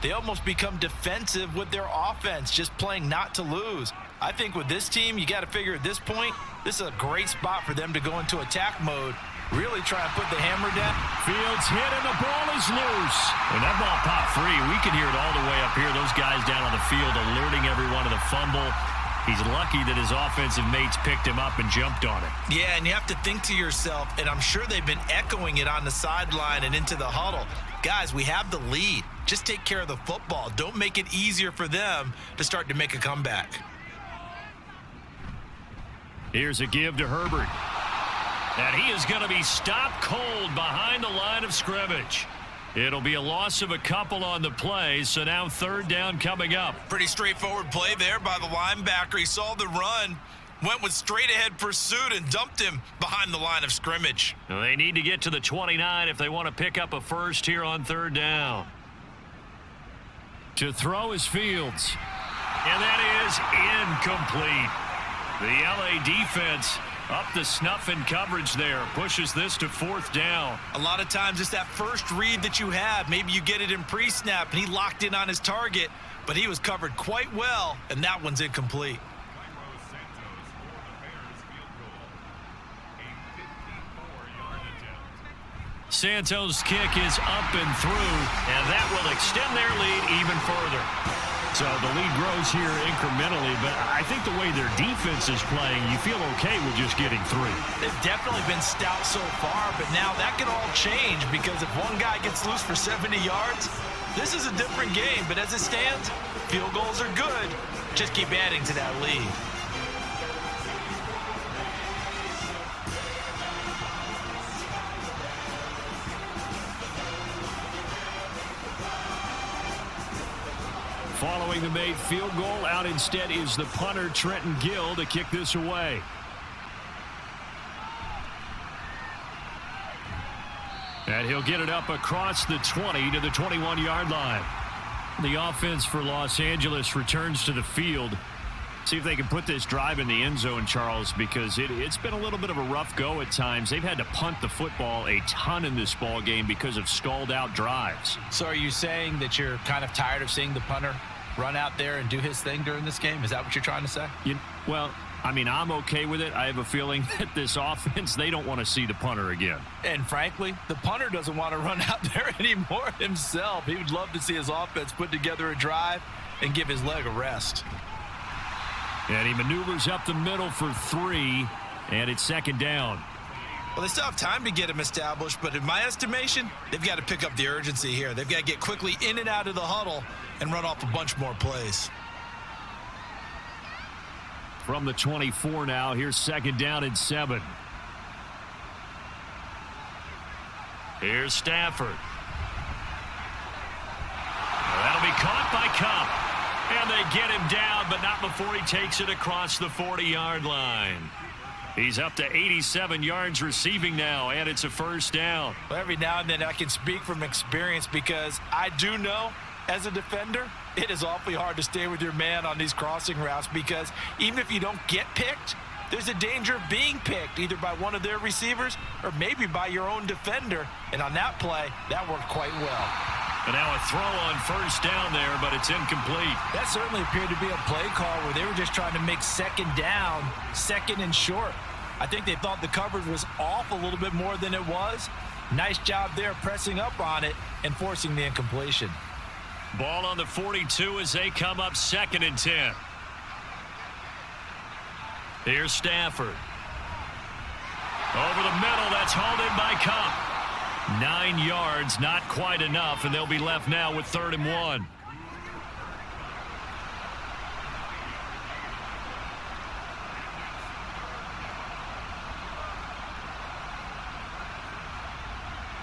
they almost become defensive with their offense, just playing not to lose. I think with this team, you got to figure at this point, this is a great spot for them to go into attack mode, really try and put the hammer down. Fields hit and the ball is loose. When that ball popped free, we can hear it all the way up here. Those guys down on the field alerting everyone of the fumble. He's lucky that his offensive mates picked him up and jumped on it. Yeah, and you have to think to yourself, and I'm sure they've been echoing it on the sideline and into the huddle. Guys, we have the lead. Just take care of the football. Don't make it easier for them to start to make a comeback. Here's a give to Herbert. And he is going to be stopped cold behind the line of scrimmage. It'll be a loss of a couple on the play, so now third down coming up. Pretty straightforward play there by the linebacker. He saw the run, went with straight-ahead pursuit, and dumped him behind the line of scrimmage. They need to get to the 29 if they want to pick up a first here on third down. To throw is Fields. And that is incomplete. The LA defense up the snuff in coverage there. Pushes this to fourth down. A lot of times it's that first read that you have. Maybe you get it in pre-snap, and he locked in on his target, but he was covered quite well, and that one's incomplete. Santos' kick is up and through, and that will extend their lead even further. So the lead grows here incrementally, but I think the way their defense is playing, you feel okay with just getting three. They've definitely been stout so far, but now that can all change because if one guy gets loose for 70 yards, this is a different game. But as it stands, field goals are good. Just keep adding to that lead. Following the made field goal, out instead is the punter, Trenton Gill, to kick this away. And he'll get it up across the 20 to the 21-yard line. The offense for Los Angeles returns to the field. See if they can put this drive in the end zone, Charles, because it's been a little bit of a rough go at times. They've had to punt the football a ton in this ball game because of stalled-out drives. So are you saying that you're kind of tired of seeing the punter run out there and do his thing during this game? Is that what you're trying to say? Well, I mean, I'm okay with it. I have a feeling that this offense, they don't want to see the punter again. And frankly, the punter doesn't want to run out there anymore himself. He would love to see his offense put together a drive and give his leg a rest. And he maneuvers up the middle for 3, and it's second down. Well, they still have time to get him established, but in my estimation, they've got to pick up the urgency here. They've got to get quickly in and out of the huddle and run off a bunch more plays. From the 24 now, here's second down and 7. Here's Stafford. Well, that'll be caught by Kupp. And they get him down, but not before he takes it across the 40-yard line. He's up to 87 yards receiving now, and it's a first down. Well, every now and then I can speak from experience because I do know as a defender, it is awfully hard to stay with your man on these crossing routes because even if you don't get picked, there's a danger of being picked either by one of their receivers or maybe by your own defender. And on that play, that worked quite well. And now a throw on first down there, but it's incomplete. That certainly appeared to be a play call where they were just trying to make second down, second and short. I think they thought the coverage was off a little bit more than it was. Nice job there pressing up on it and forcing the incompletion. Ball on the 42 as they come up second and 10. Here's Stafford. Over the middle, that's hauled in by Kupp. 9 yards, not quite enough, and they'll be left now with 3rd and 1.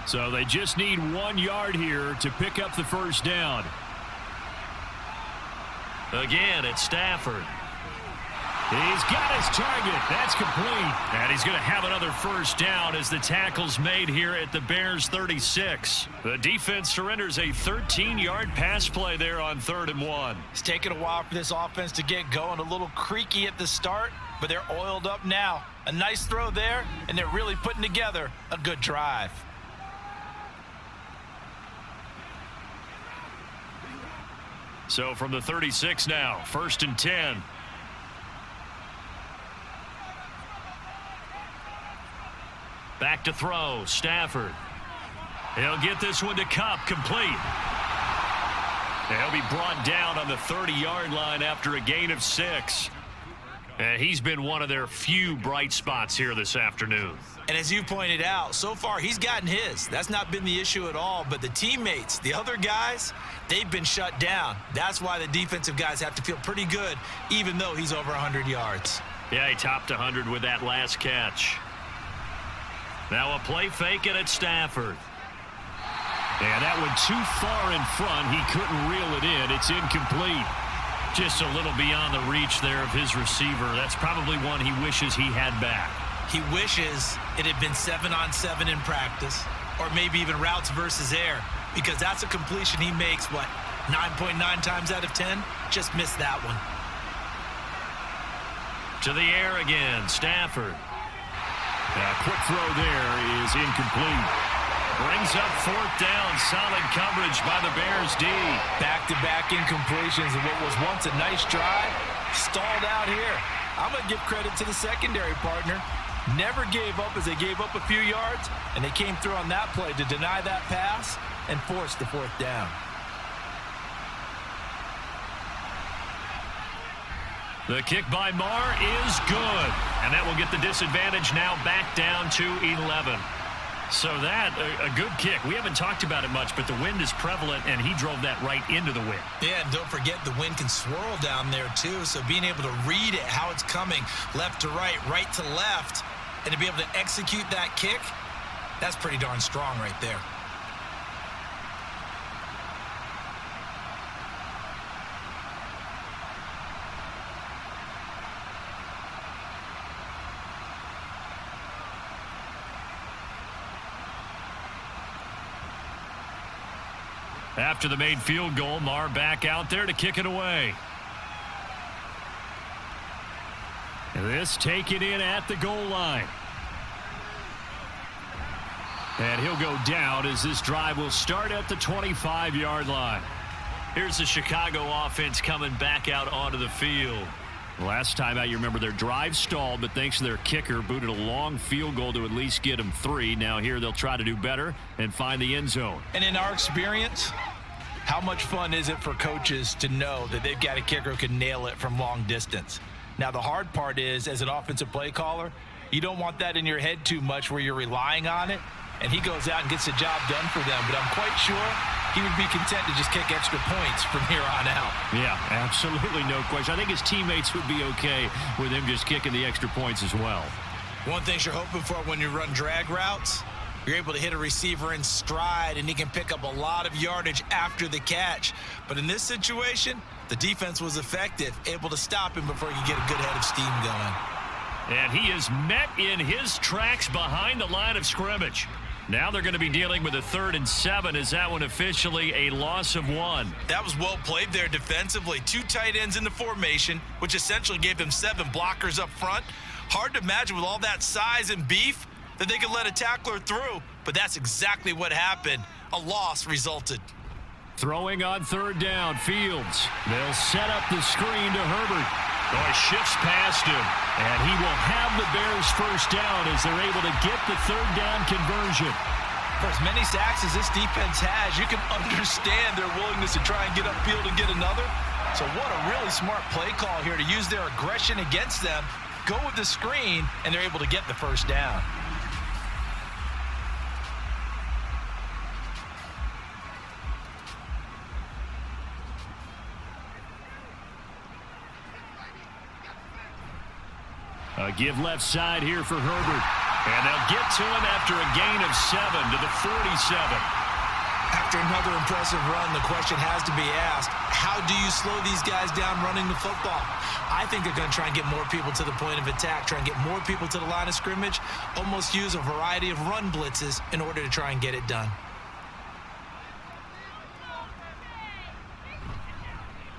So they just need 1 yard here to pick up the first down. Again, it's Stafford. He's got his target. That's complete. And he's going to have another first down as the tackle's made here at the Bears 36. The defense surrenders a 13-yard pass play there on 3rd and 1. It's taken a while for this offense to get going. A little creaky at the start, but they're oiled up now. A nice throw there, and they're really putting together a good drive. So from the 36 now, 1st and 10. Back to throw, Stafford. He'll get this one to Kupp, complete. He'll be brought down on the 30-yard line after a gain of 6. And he's been one of their few bright spots here this afternoon. And as you pointed out, so far he's gotten his. That's not been the issue at all. But the teammates, the other guys, they've been shut down. That's why the defensive guys have to feel pretty good, even though he's over 100 yards. Yeah, he topped 100 with that last catch. Now a play fake it at Stafford. And that one too far in front. He couldn't reel it in. It's incomplete. Just a little beyond the reach there of his receiver. That's probably one he wishes he had back. He wishes it had been 7-on-7 in practice, or maybe even routes versus air, because that's a completion he makes, 9.9 times out of 10? Just missed that one. To the air again, Stafford. A quick throw there is incomplete. Brings up 4th down. Solid coverage by the Bears D. Back-to-back incompletions of what was once a nice drive. Stalled out here. I'm going to give credit to the secondary partner. Never gave up as they gave up a few yards, and they came through on that play to deny that pass and force the 4th down. The kick by Marr is good. And that will get the disadvantage now back down to 11. So that, a good kick. We haven't talked about it much, but the wind is prevalent, and he drove that right into the wind. Yeah, and don't forget the wind can swirl down there, too. So being able to read it, how it's coming, left to right to left, and to be able to execute that kick, that's pretty darn strong right there. After the made field goal, Marr back out there to kick it away. This taken in at the goal line. And he'll go down as this drive will start at the 25-yard line. Here's the Chicago offense coming back out onto the field. Last time out, you remember their drive stalled, but thanks to their kicker, booted a long field goal to at least get them 3. Now here they'll try to do better and find the end zone. And in our experience, how much fun is it for coaches to know that they've got a kicker who can nail it from long distance? Now, the hard part is, as an offensive play caller, you don't want that in your head too much where you're relying on it, and he goes out and gets the job done for them. But I'm quite sure he would be content to just kick extra points from here on out. Yeah, absolutely no question. I think his teammates would be okay with him just kicking the extra points as well. One thing you're hoping for when you run drag routes, you're able to hit a receiver in stride, and he can pick up a lot of yardage after the catch. But in this situation, the defense was effective, able to stop him before he could get a good head of steam going. And he is met in his tracks behind the line of scrimmage. Now they're going to be dealing with a 3rd and 7. Is that one officially a loss of 1? That was well played there defensively. 2 tight ends in the formation, which essentially gave them 7 blockers up front. Hard to imagine with all that size and beef that they could let a tackler through, but that's exactly what happened. A loss resulted. Throwing on 3rd down, Fields. They'll set up the screen to Herbert. Boy, shifts past him, and he will have the Bears 1st down as they're able to get the 3rd down conversion. For as many sacks as this defense has, you can understand their willingness to try and get upfield and get another. So what a really smart play call here to use their aggression against them, go with the screen, and they're able to get the 1st down. A give left side here for Herbert. And they'll get to him after a gain of 7 to the 47. After another impressive run, the question has to be asked, how do you slow these guys down running the football? I think they're going to try and get more people to the point of attack, try and get more people to the line of scrimmage, almost use a variety of run blitzes in order to try and get it done.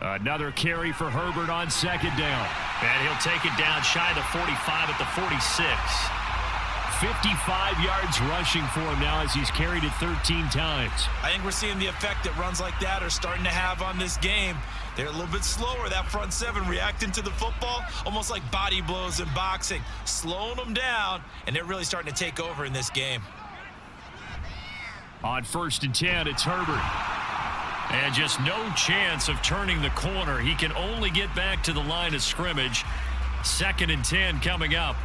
Another carry for Herbert on 2nd down. And he'll take it down shy of the 45 at the 46. 55 yards rushing for him now as he's carried it 13 times. I think we're seeing the effect that runs like that are starting to have on this game. They're a little bit slower, that front seven, reacting to the football, almost like body blows in boxing, slowing them down, and they're really starting to take over in this game. On 1st and 10, it's Herbert. And just no chance of turning the corner. He can only get back to the line of scrimmage. 2nd and 10 coming up.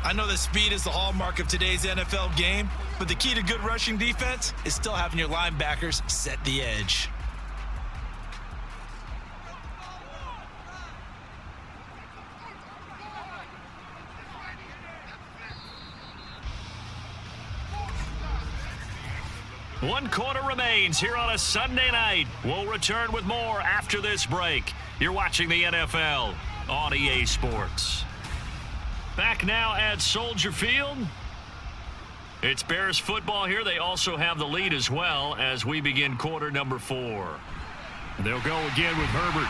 I know that speed is the hallmark of today's NFL game, but the key to good rushing defense is still having your linebackers set the edge. One quarter remains here on a Sunday night. We'll return with more after this break. You're watching the NFL on EA Sports. Back now at Soldier Field. It's Bears football here. They also have the lead as well as we begin quarter number 4. They'll go again with Herbert.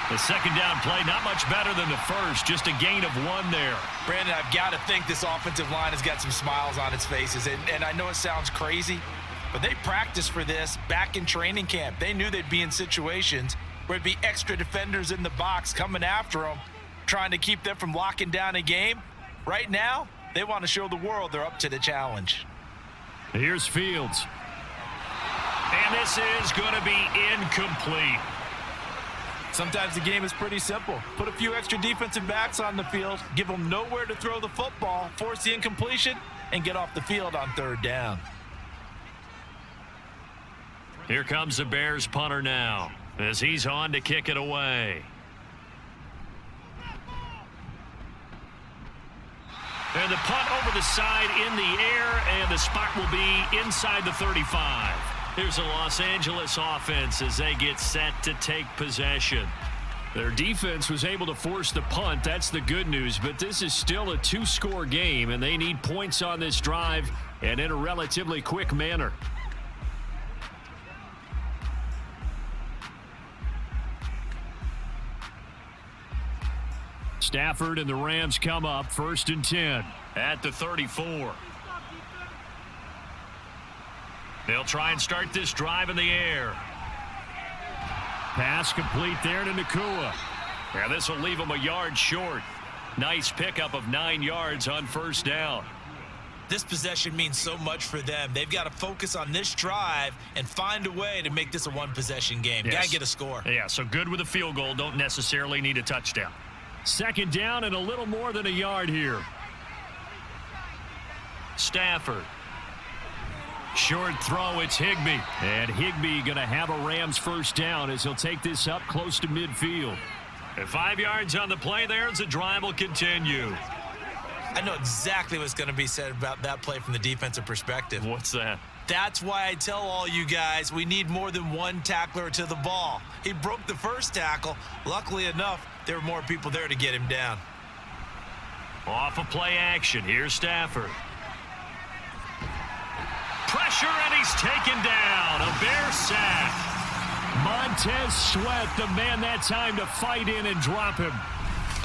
The second down play, not much better than the first, just a gain of 1 there. Brandon, I've got to think this offensive line has got some smiles on its faces, and I know it sounds crazy, but they practiced for this back in training camp. They knew they'd be in situations where it'd be extra defenders in the box coming after them, trying to keep them from locking down a game. Right now, they want to show the world they're up to the challenge. Here's Fields. And this is going to be incomplete. Sometimes the game is pretty simple. Put a few extra defensive backs on the field, give them nowhere to throw the football, force the incompletion, and get off the field on 3rd down. Here comes the Bears punter now as he's on to kick it away. And the punt over the side in the air, and the spot will be inside the 35. Here's the Los Angeles offense as they get set to take possession. Their defense was able to force the punt. That's the good news, but this is still a 2-score game, and they need points on this drive and in a relatively quick manner. Stafford and the Rams come up 1st and 10 at the 34. They'll try and start this drive in the air. Pass complete there to Nakua. And this will leave him a yard short. Nice pickup of 9 yards on 1st down. This possession means so much for them. They've got to focus on this drive and find a way to make this a one-possession game. Yes. Got to get a score. Yeah, so good with a field goal. Don't necessarily need a touchdown. 2nd down and a little more than a yard here. Stafford. Short throw, it's Higbee. And Higbee going to have a Rams 1st down as he'll take this up close to midfield. And 5 yards on the play there as the drive will continue. I know exactly what's going to be said about that play from the defensive perspective. What's that? That's why I tell all you guys we need more than one tackler to the ball. He broke the first tackle. Luckily enough, there were more people there to get him down. Off of play action. Here's Stafford. Pressure, and he's taken down. A Bear sack. Montez Sweat, the man that time to fight in and drop him.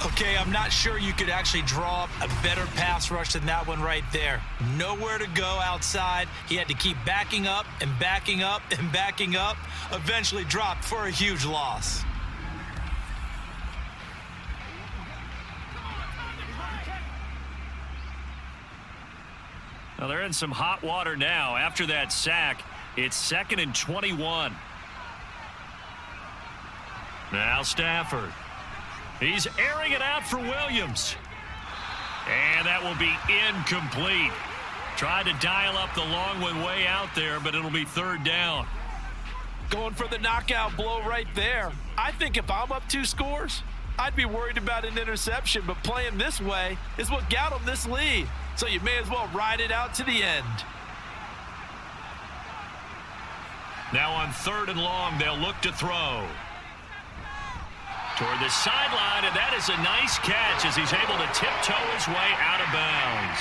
Okay, I'm not sure you could actually draw up a better pass rush than that one right there. Nowhere to go outside. He had to keep backing up and backing up and backing up. Eventually dropped for a huge loss. Now they're in some hot water now. After that sack, it's 2nd and 21. Now Stafford. He's airing it out for Williams. And that will be incomplete. Tried to dial up the long one way out there, but it'll be 3rd down. Going for the knockout blow right there. I think if I'm up 2 scores, I'd be worried about an interception, but playing this way is what got them this lead. So you may as well ride it out to the end. Now on 3rd and long, they'll look to throw. Toward the sideline, and that is a nice catch as he's able to tiptoe his way out of bounds.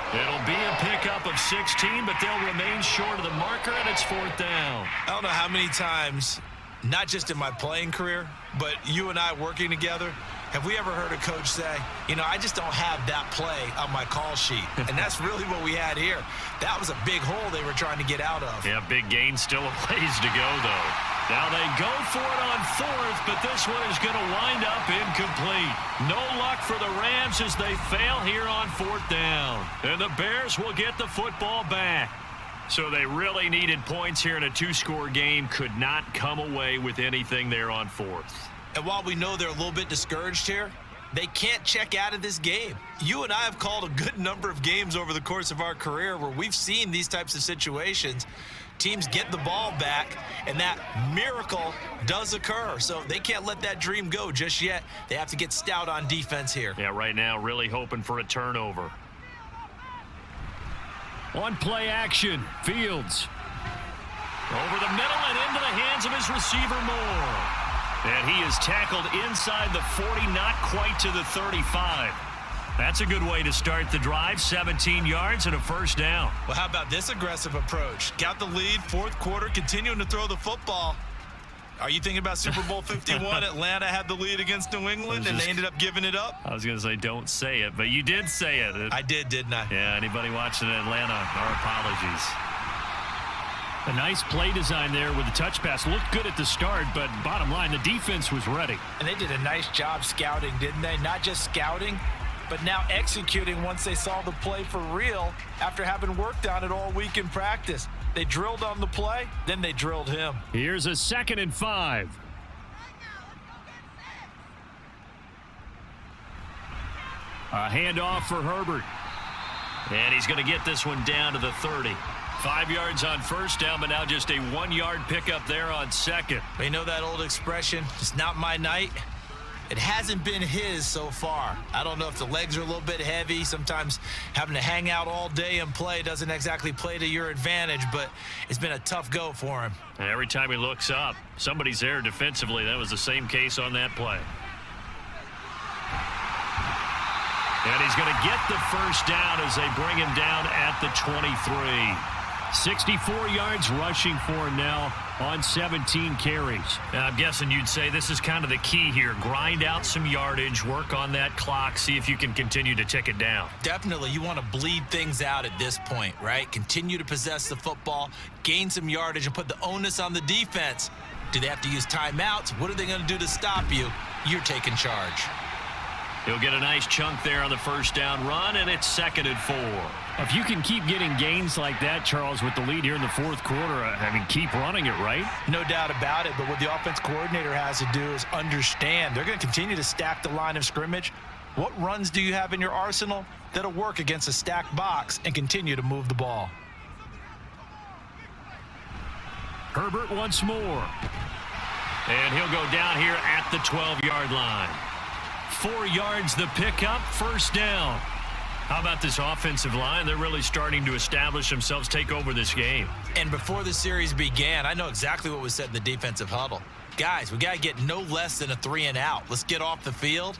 It'll be a pickup of 16, but they'll remain short of the marker, and it's 4th down. I don't know how many times, not just in my playing career, but you and I working together, Have we ever heard a coach say, I just don't have that play on my call sheet? And that's really what we had here. That was a big hole they were trying to get out of. Yeah, big gain, still a ways to go, though. Now they go for it on fourth, but this one is going to wind up incomplete. No luck for the Rams as they fail here on fourth down. And the Bears will get the football back. So they really needed points here in a two-score game. Could not come away with anything there on fourth. And while we know they're a little bit discouraged here, they can't check out of this game. You and I have called a good number of games over the course of our career where we've seen these types of situations. Teams get the ball back, and that miracle does occur. So they can't let that dream go just yet. They have to get stout on defense here. Yeah, right now really hoping for a turnover. On play action, Fields. Over the middle and into the hands of his receiver Moore. And he is tackled inside the 40, not quite to the 35. That's a good way to start the drive. 17 yards and a first down. Well, how about this aggressive approach? Got the lead, fourth quarter, continuing to throw the football. Are you thinking about Super Bowl 51? Atlanta had the lead against New England, and they ended up giving it up? I was going to say don't say it, but you did say it. I did, didn't I? Yeah, anybody watching Atlanta, our apologies. A nice play design there with the touch pass. Looked good at the start, but bottom line, the defense was ready. And they did a nice job scouting, didn't they? Not just scouting, but now executing once they saw the play for real after having worked on it all week in practice. They drilled on the play, then they drilled him. Here's a 2nd and 5. A handoff for Herbert. And he's going to get this one down to the 30. 5 yards on first down, but now just a 1-yard pickup there on second. You know that old expression, it's not my night? It hasn't been his so far. I don't know if the legs are a little bit heavy. Sometimes having to hang out all day and play doesn't exactly play to your advantage, but it's been a tough go for him. And every time he looks up, somebody's there defensively. That was the same case on that play. And he's going to get the first down as they bring him down at the 23. 64 yards rushing for him now on 17 carries. And I'm guessing you'd say this is kind of the key here. Grind out some yardage, work on that clock, see if you can continue to tick it down. Definitely. You want to bleed things out at this point, right? Continue to possess the football, gain some yardage, and put the onus on the defense. Do they have to use timeouts? What are they going to do to stop you? You're taking charge. He'll get a nice chunk there on the first down run, and it's 2nd and 4. If you can keep getting gains like that, Charles, with the lead here in the fourth quarter, keep running it, right? No doubt about it, but what the offense coordinator has to do is understand they're going to continue to stack the line of scrimmage. What runs do you have in your arsenal that'll work against a stacked box and continue to move the ball? Herbert once more. And he'll go down here at the 12-yard line. 4 yards the pickup, first down. How about this offensive line? They're really starting to establish themselves, take over this game. And before the series began, I know exactly what was said in the defensive huddle. Guys, we got to get no less than a 3-and-out. Let's get off the field.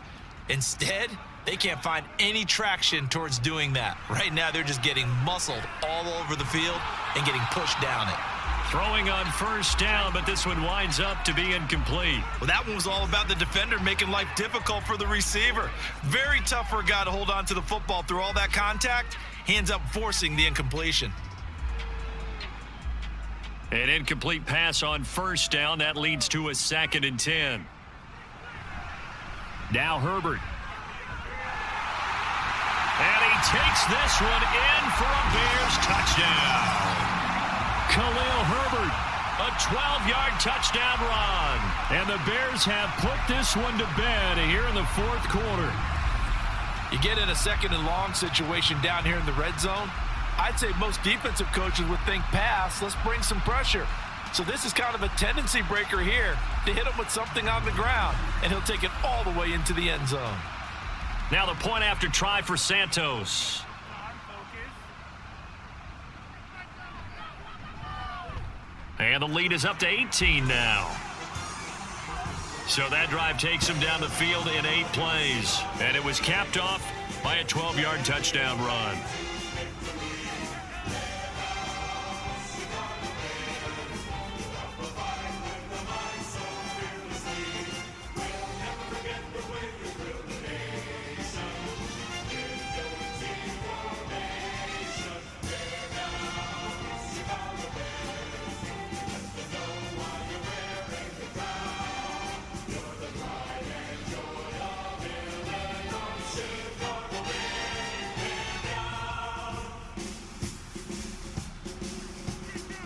Instead, they can't find any traction towards doing that. Right now, they're just getting muscled all over the field and getting pushed down it. Throwing on first down, but this one winds up to be incomplete. Well, that one was all about the defender making life difficult for the receiver. Very tough for a guy to hold on to the football through all that contact. He ends up forcing the incompletion. An incomplete pass on first down. That leads to a 2nd and 10. Now Herbert. And he takes this one in for a Bears touchdown. Khalil Herbert, a 12-yard touchdown run. And the Bears have put this one to bed here in the fourth quarter. You get in a 2nd and long situation down here in the red zone, I'd say most defensive coaches would think pass, let's bring some pressure. So this is kind of a tendency breaker here to hit him with something on the ground, and he'll take it all the way into the end zone. Now the point after try for Santos. And the lead is up to 18 now. So that drive takes him down the field in 8 plays. And it was capped off by a 12-yard touchdown run.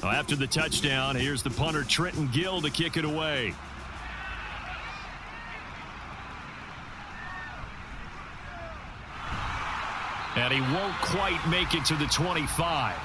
Well, after the touchdown, here's the punter Trenton Gill to kick it away. And he won't quite make it to the 25.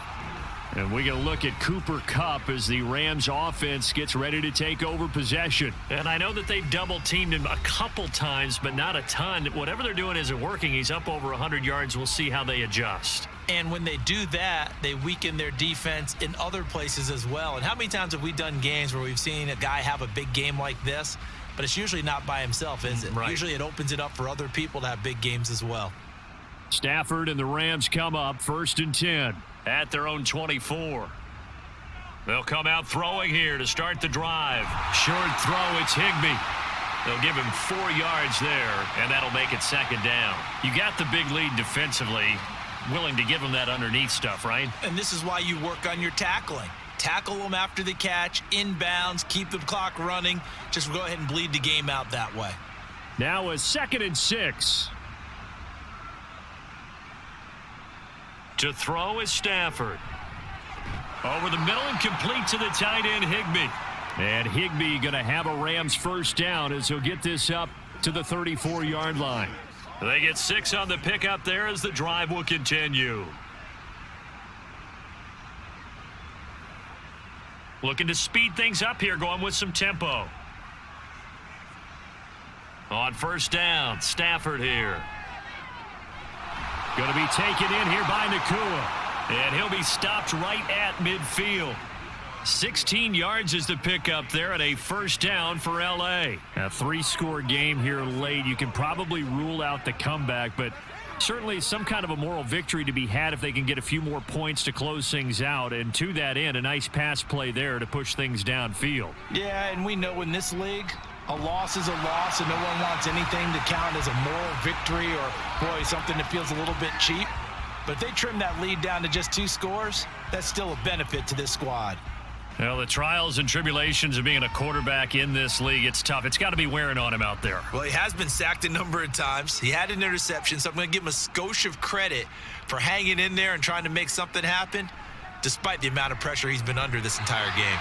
And we going to look at Cooper Kupp as the Rams offense gets ready to take over possession. And I know that they've double-teamed him a couple times, but not a ton. Whatever they're doing isn't working. He's up over 100 yards. We'll see how they adjust. And when they do that, they weaken their defense in other places as well. And how many times have we done games where we've seen a guy have a big game like this, but it's usually not by himself, is it? Right. Usually it opens it up for other people to have big games as well. Stafford and the Rams come up 1st and 10. At their own 24. They'll come out throwing here to start the drive. Short throw, it's Higbee. They'll give him 4 yards there, and that'll make it 2nd down. You got the big lead defensively, willing to give them that underneath stuff, right? And this is why you work on your tackling. Tackle them after the catch, inbounds, keep the clock running. Just go ahead and bleed the game out that way. Now a 2nd and 6. To throw is Stafford. Over the middle and complete to the tight end, Higbee. And Higbee going to have a Rams 1st down as he'll get this up to the 34-yard line. They get 6 on the pickup there as the drive will continue. Looking to speed things up here, going with some tempo. On 1st down, Stafford here. Going to be taken in here by Nakua. And he'll be stopped right at midfield. 16 yards is the pickup there and a 1st down for L.A. A 3-score game here late. You can probably rule out the comeback, but certainly some kind of a moral victory to be had if they can get a few more points to close things out. And to that end, a nice pass play there to push things downfield. Yeah, and we know in this league, a loss is a loss, and no one wants anything to count as a moral victory or, boy, something that feels a little bit cheap. But if they trim that lead down to just 2 scores, that's still a benefit to this squad. Well, the trials and tribulations of being a quarterback in this league, it's tough. It's got to be wearing on him out there. Well, he has been sacked a number of times. He had an interception, so I'm going to give him a skosh of credit for hanging in there and trying to make something happen, despite the amount of pressure he's been under this entire game.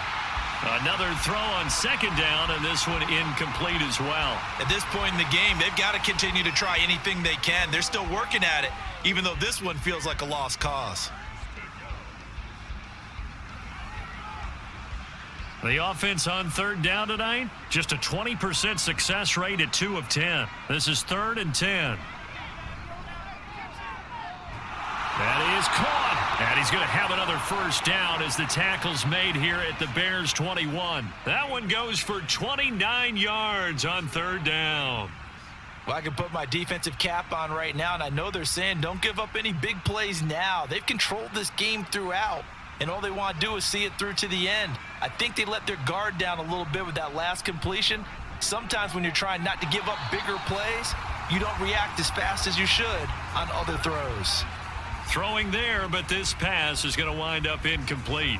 Another throw on 2nd down, and this one incomplete as well. At this point in the game, they've got to continue to try anything they can. They're still working at it, even though this one feels like a lost cause. The offense on 3rd down tonight, just a 20% success rate at 2 of 10. This is 3rd and 10. That is caught. And he's going to have another 1st down as the tackle's made here at the Bears 21. That one goes for 29 yards on 3rd down. Well, I can put my defensive cap on right now, and I know they're saying don't give up any big plays now. They've controlled this game throughout, and all they want to do is see it through to the end. I think they let their guard down a little bit with that last completion. Sometimes when you're trying not to give up bigger plays, you don't react as fast as you should on other throws. Throwing there, but this pass is going to wind up incomplete.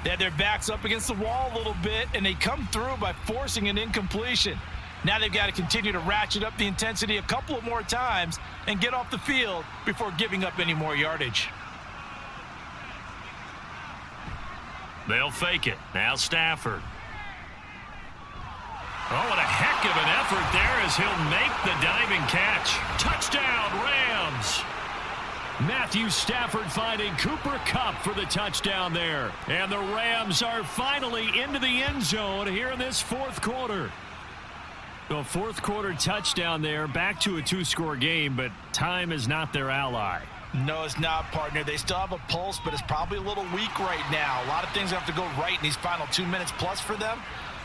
They had their backs up against the wall a little bit, and they come through by forcing an incompletion. Now they've got to continue to ratchet up the intensity a couple of more times and get off the field before giving up any more yardage. They'll fake it. Now Stafford. Oh, what a heck of an effort there as he'll make the diving catch. Touchdown, Rams. Matthew Stafford finding Cooper Kupp for the touchdown there. And the Rams are finally into the end zone here in this 4th quarter. So 4th quarter touchdown there, back to a 2-score game, but time is not their ally. No, it's not, partner. They still have a pulse, but it's probably a little weak right now. A lot of things have to go right in these final 2 minutes plus for them.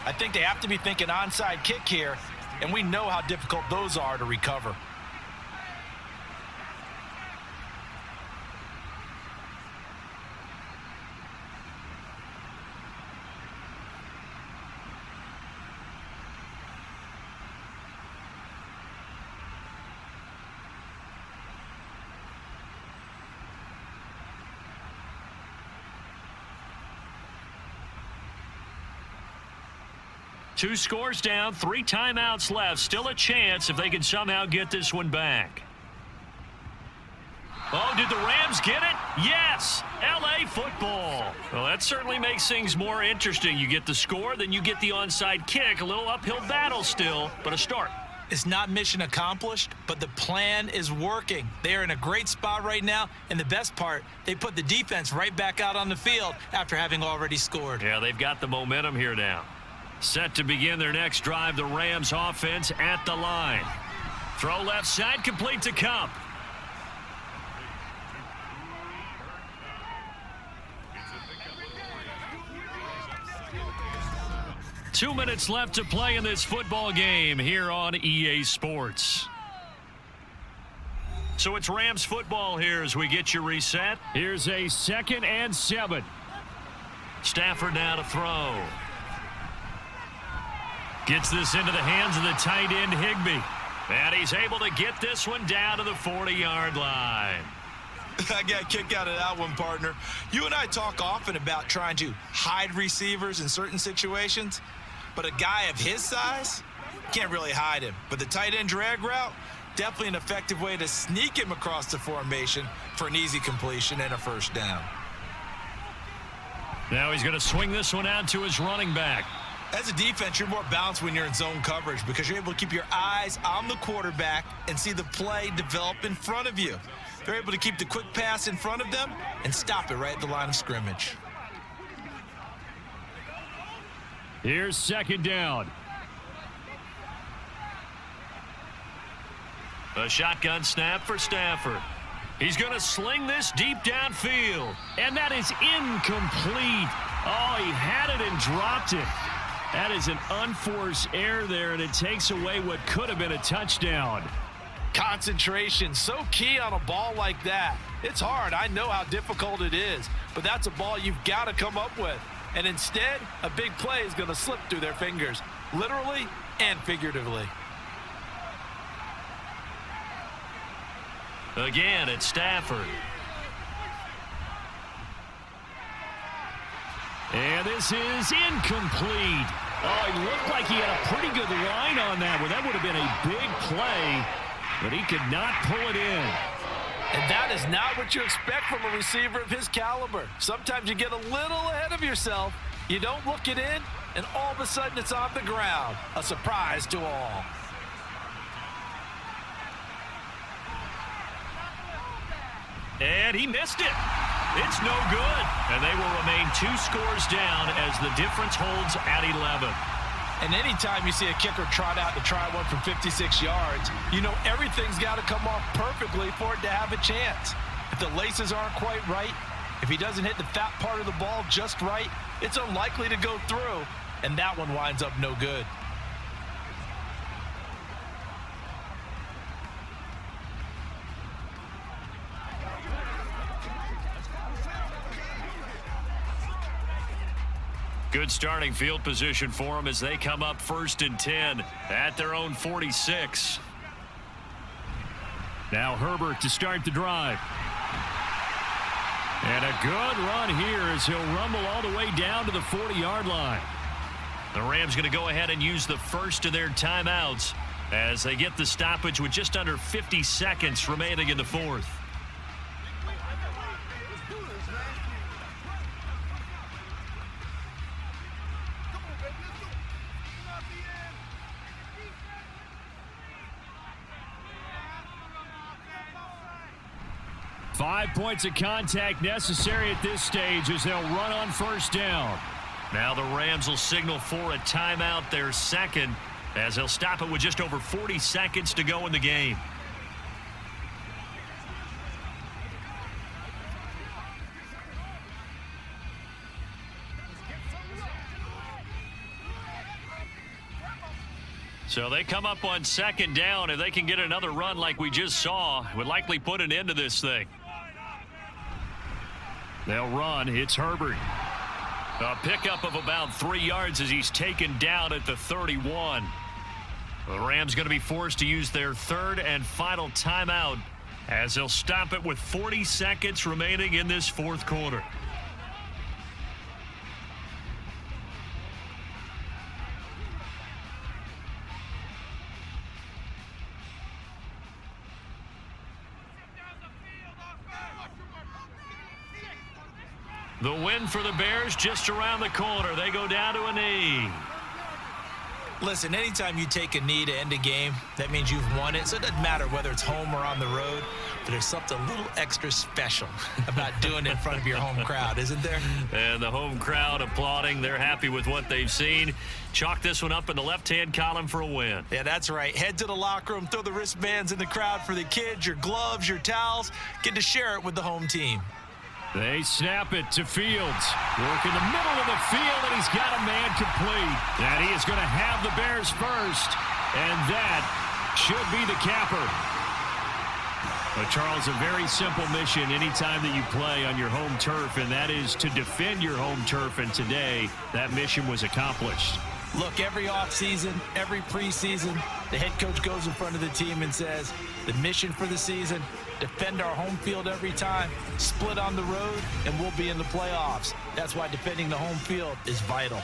I think they have to be thinking onside kick here, and we know how difficult those are to recover. Two scores down, 3 timeouts left. Still a chance if they can somehow get this one back. Oh, did the Rams get it? Yes! L.A. football. Well, that certainly makes things more interesting. You get the score, then you get the onside kick. A little uphill battle still, but a start. It's not mission accomplished, but the plan is working. They are in a great spot right now, and the best part, they put the defense right back out on the field after having already scored. Yeah, they've got the momentum here now. Set to begin their next drive, the Rams offense at the line. Throw left side, complete to Cup. 2 minutes left to play in this football game here on EA Sports. So it's Rams football here as we get you reset. Here's a 2nd and 7. Stafford now to throw. Gets this into the hands of the tight end Higbee. And he's able to get this one down to the 40-yard line. I got a kick out of that one, partner. You and I talk often about trying to hide receivers in certain situations, but a guy of his size, can't really hide him. But the tight end drag route, definitely an effective way to sneak him across the formation for an easy completion and a first down. Now he's going to swing this one out to his running back. As a defense, you're more balanced when you're in zone coverage because you're able to keep your eyes on the quarterback and see the play develop in front of you. They're able to keep the quick pass in front of them and stop it right at the line of scrimmage. Here's 2nd down. A shotgun snap for Stafford. He's going to sling this deep downfield. And that is incomplete. Oh, he had it and dropped it. That is an unforced error there, and it takes away what could have been a touchdown. Concentration, so key on a ball like that. It's hard. I know how difficult it is, but that's a ball you've got to come up with. And instead, a big play is going to slip through their fingers, literally and figuratively. Again, it's Stafford. And this is incomplete. Oh, he looked like he had a pretty good line on that one. That would have been a big play, but he could not pull it in. And that is not what you expect from a receiver of his caliber. Sometimes you get a little ahead of yourself, you don't look it in, and all of a sudden it's on the ground. A surprise to all. And he missed it. It's no good. And they will remain 2 scores down as the difference holds at 11. And anytime you see a kicker trot out to try one from 56 yards, you know everything's got to come off perfectly for it to have a chance. If the laces aren't quite right, if he doesn't hit the fat part of the ball just right, it's unlikely to go through, and that one winds up no good. Good starting field position for them as they come up 1st and 10 at their own 46. Now Herbert to start the drive. And a good run here as he'll rumble all the way down to the 40-yard line. The Rams going to go ahead and use the first of their timeouts as they get the stoppage with just under 50 seconds remaining in the 4th. Five points of contact necessary at this stage as they'll run on 1st down. Now the Rams will signal for a timeout, their 2nd, as they'll stop it with just over 40 seconds to go in the game. So they come up on 2nd down. If they can get another run like we just saw, would likely put an end to this thing. They'll run. It's Herbert. A pickup of about 3 yards as he's taken down at the 31. The Rams going to be forced to use their 3rd and final timeout as they'll stop it with 40 seconds remaining in this 4th quarter. The win for the Bears just around the corner. They go down to a knee. Listen, anytime you take a knee to end a game, that means you've won it. So it doesn't matter whether it's home or on the road, but there's something a little extra special about doing it in front of your home crowd, isn't there? And the home crowd applauding. They're happy with what they've seen. Chalk this one up in the left-hand column for a win. Yeah, that's right. Head to the locker room, throw the wristbands in the crowd for the kids, your gloves, your towels. Get to share it with the home team. They snap it to Fields. Work in the middle of the field, and he's got a man complete. And he is going to have the Bears first. And that should be the capper. But, Charles, a very simple mission anytime that you play on your home turf, and that is to defend your home turf. And today, that mission was accomplished. Look, every offseason, every preseason, the head coach goes in front of the team and says, the mission for the season, defend our home field every time, split on the road, and we'll be in the playoffs. That's why defending the home field is vital.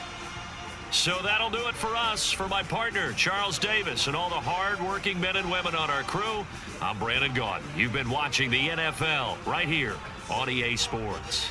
So that'll do it for us. For my partner, Charles Davis, and all the hard-working men and women on our crew, I'm Brandon Gaudin. You've been watching the NFL right here on EA Sports.